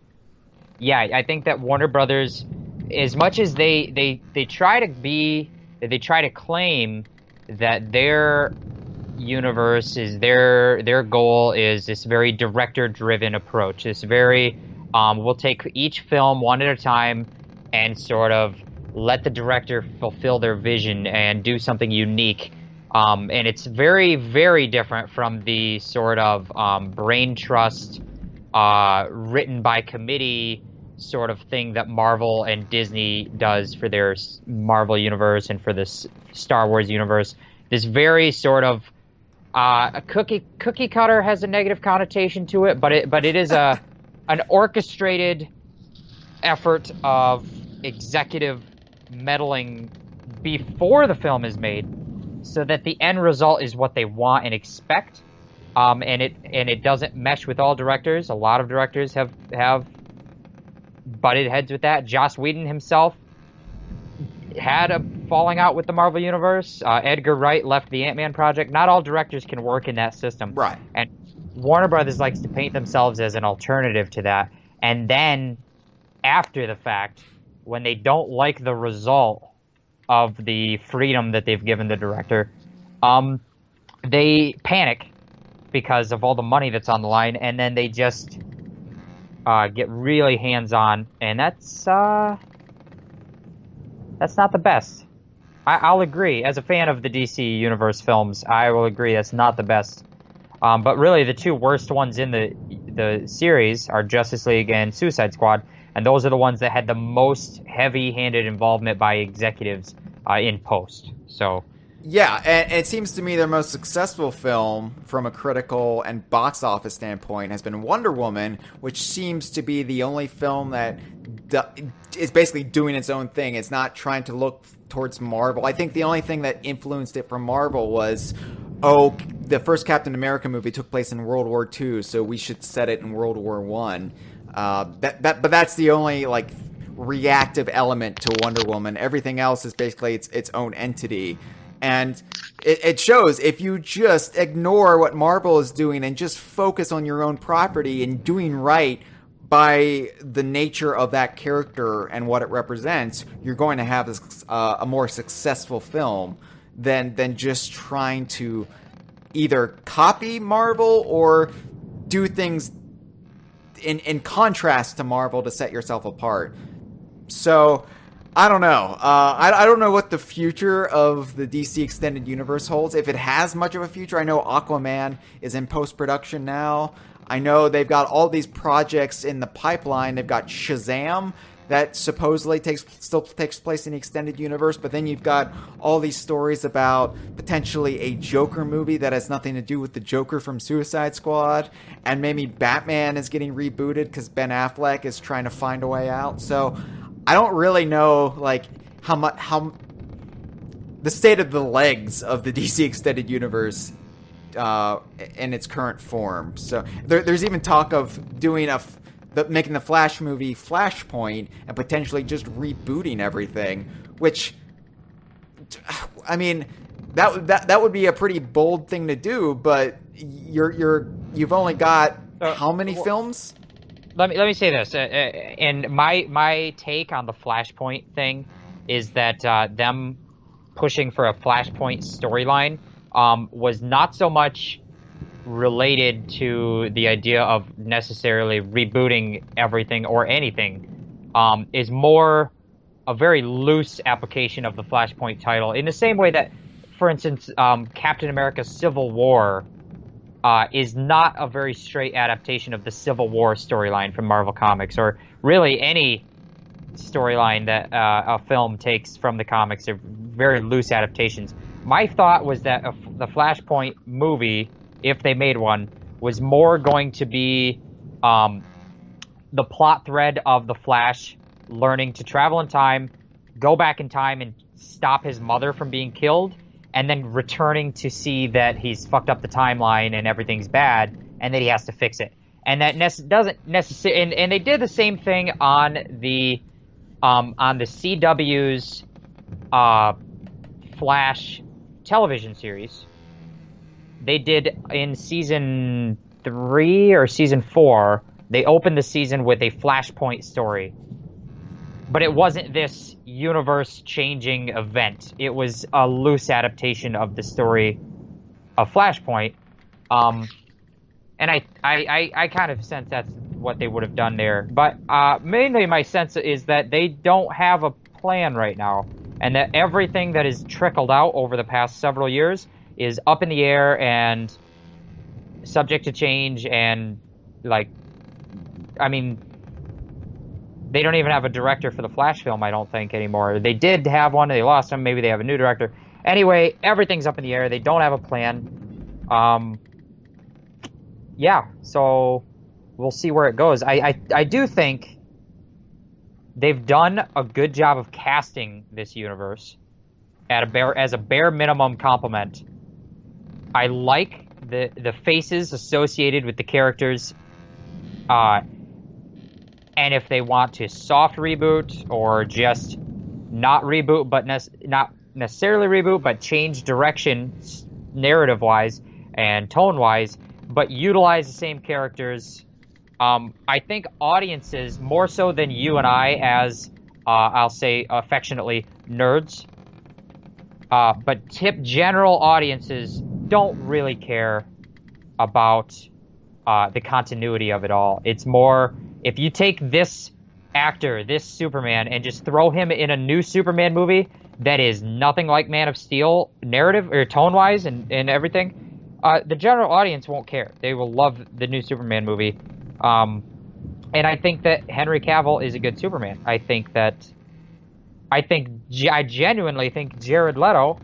I think that Warner Brothers, as much as they try to claim that their universe is their goal is this very director-driven approach. This very we'll take each film one at a time and sort of let the director fulfill their vision and do something unique. And it's very, very different from the sort of brain trust, written by committee sort of thing that Marvel and Disney does for their Marvel universe and for this Star Wars universe. This very sort of a cookie cutter has a negative connotation to it, but it is an orchestrated effort of executive meddling before the film is made, so that the end result is what they want and expect. and it doesn't mesh with all directors. A lot of directors have butted heads with that. Joss Whedon himself had a falling out with the Marvel Universe. Edgar Wright left the Ant-Man project. Not all directors can work in that system. Right. And Warner Brothers likes to paint themselves as an alternative to that. And then, after the fact, when they don't like the result of the freedom that they've given the director, they panic because of all the money that's on the line, and then they just get really hands-on, and that's not the best. I'll agree. As a fan of the DC Universe films, I will agree that's not the best. But really, the two worst ones in the series are Justice League and Suicide Squad, and those are the ones that had the most heavy-handed involvement by executives in post. So, yeah, and it seems to me their most successful film from a critical and box office standpoint has been Wonder Woman, which seems to be the only film that is basically doing its own thing. It's not trying to look towards Marvel. I think the only thing that influenced it from Marvel was, the first Captain America movie took place in World War II, so we should set it in World War I. But that's the only reactive element to Wonder Woman. Everything else is basically its own entity. And it shows if you just ignore what Marvel is doing and just focus on your own property and doing right by the nature of that character and what it represents, you're going to have a more successful film than just trying to either copy Marvel or do things in contrast to Marvel to set yourself apart. So, I don't know. I don't know what the future of the DC Extended Universe holds. If it has much of a future, I know Aquaman is in post-production now. I know they've got all these projects in the pipeline. They've got Shazam that supposedly still takes place in the Extended Universe, but then you've got all these stories about potentially a Joker movie that has nothing to do with the Joker from Suicide Squad, and maybe Batman is getting rebooted because Ben Affleck is trying to find a way out. So I don't really know how the state of the legs of the DC Extended Universe in its current form. So there's even talk of doing making the Flash movie Flashpoint and potentially just rebooting everything, which, I mean, that would be a pretty bold thing to do, but you've only got how many films? Let me say this, and my take on the Flashpoint thing is that them pushing for a Flashpoint storyline was not so much related to the idea of necessarily rebooting everything or anything, is more a very loose application of the Flashpoint title, in the same way that, for instance, Captain America Civil War is not a very straight adaptation of the Civil War storyline from Marvel Comics, or really any storyline that a film takes from the comics. They're very loose adaptations. My thought was that the Flashpoint movie, if they made one, was more going to be the plot thread of the Flash learning to travel in time, go back in time and stop his mother from being killed, and then returning to see that he's fucked up the timeline and everything's bad, and that he has to fix it. And that doesn't necessarily. And they did the same thing on the CW's Flash television series. They did in season 3 or season 4. They opened the season with a Flashpoint story, but it wasn't this universe-changing event. It was a loose adaptation of the story of Flashpoint, and I kind of sense that's what they would have done there. But mainly my sense is that they don't have a plan right now, and that everything that has trickled out over the past several years is up in the air and subject to change, and I mean, they don't even have a director for the Flash film, I don't think, anymore. They did have one, they lost him, maybe they have a new director. Anyway, everything's up in the air, they don't have a plan. Yeah, so we'll see where it goes. I do think they've done a good job of casting this universe as a bare minimum compliment. I like the faces associated with the characters, and if they want to soft reboot or just not reboot, but not necessarily reboot, but change direction narrative-wise and tone-wise, but utilize the same characters. I think audiences, more so than you and I as, I'll say affectionately, nerds, but general audiences don't really care about the continuity of it all. It's more, if you take this actor, this Superman, and just throw him in a new Superman movie that is nothing like Man of Steel narrative or tone-wise and everything, the general audience won't care. They will love the new Superman movie. And I think that Henry Cavill is a good Superman. I genuinely think Jared Leto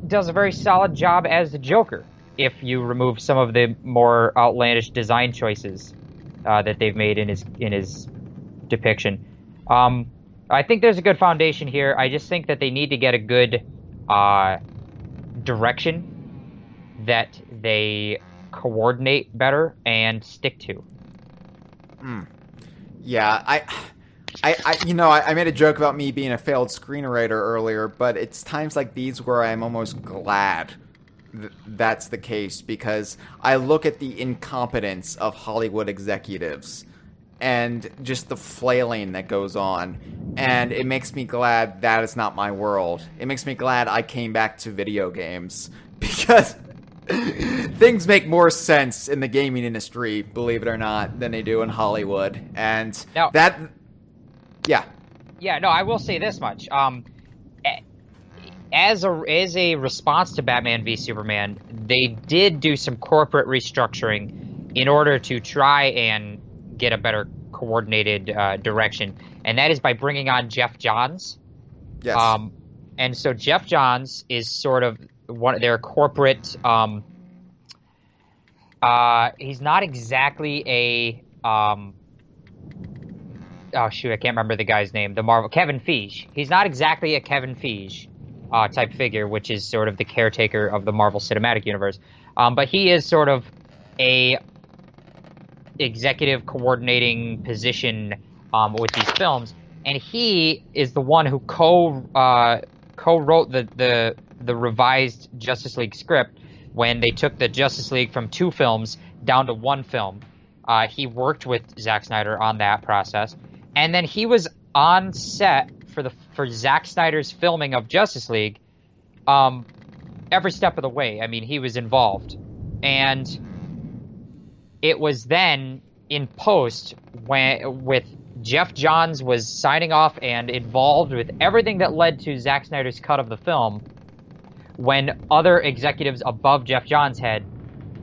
does a very solid job as the Joker, if you remove some of the more outlandish design choices that they've made in his depiction. I think there's a good foundation here. I just think that they need to get a good direction that they coordinate better and stick to. Yeah, I made a joke about me being a failed screenwriter earlier, but it's times like these where I'm almost glad that's the case, because I look at the incompetence of Hollywood executives and just the flailing that goes on, and it makes me glad that is not my world. It makes me glad I came back to video games, because things make more sense in the gaming industry, believe it or not, than they do in Hollywood. And now, yeah, no, I will say this much. As a response to Batman v Superman, they did do some corporate restructuring in order to try and get a better coordinated direction, and that is by bringing on Jeff Johns. Yes. And so Jeff Johns is sort of one of their corporate. He's not exactly a. Oh shoot, I can't remember the guy's name. The Marvel Kevin Feige. He's not exactly a Kevin Feige type figure, which is sort of the caretaker of the Marvel Cinematic Universe. But he is sort of a executive coordinating position with these films, and he is the one who co-wrote the revised Justice League script when they took the Justice League from 2 films down to 1 film. He worked with Zack Snyder on that process, and then he was on set for Zack Snyder's filming of Justice League every step of the way. I mean, he was involved, and it was then in post with Jeff Johns was signing off and involved with everything that led to Zack Snyder's cut of the film, when other executives above Jeff Johns' head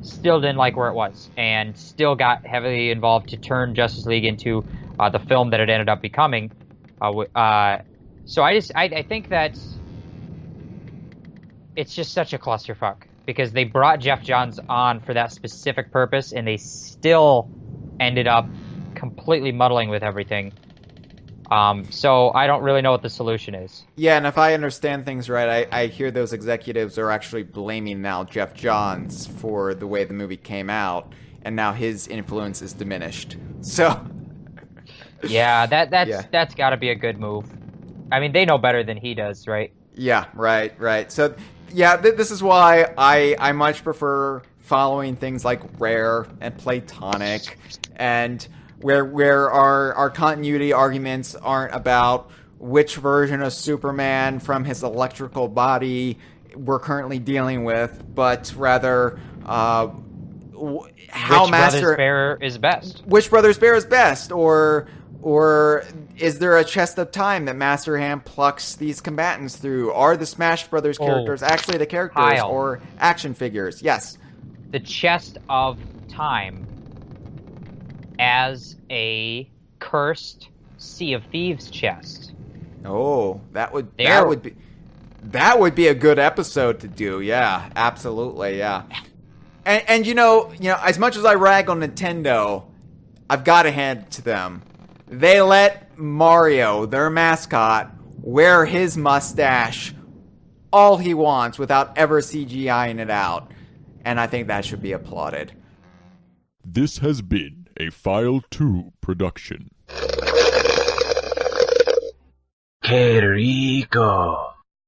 still didn't like where it was and still got heavily involved to turn Justice League into the film that it ended up becoming. So I think that it's just such a clusterfuck, because they brought Jeff Johns on for that specific purpose, and they still ended up completely muddling with everything. So I don't really know what the solution is. Yeah, and if I understand things right, I hear those executives are actually blaming now Jeff Johns for the way the movie came out, and now his influence is diminished. So yeah, that's got to be a good move. I mean, they know better than he does, right? Yeah, right. So yeah, this is why I much prefer following things like Rare and Platonic, and where our continuity arguments aren't about which version of Superman from his electrical body we're currently dealing with, but rather how which Brothers Bear is best. Which Brothers Bear is best, or is there a chest of time that Master Hand plucks these combatants through? Are the Smash Brothers characters actually the characters, Kyle, or action figures? Yes. The chest of time as a cursed Sea of Thieves chest. Oh, that would be a good episode to do. Yeah, absolutely. Yeah. And you know, as much as I rag on Nintendo, I've got to hand it to them. They let Mario, their mascot, wear his mustache all he wants without ever CGIing it out. and I think that should be applauded. This has been a File 2 production. Que rico.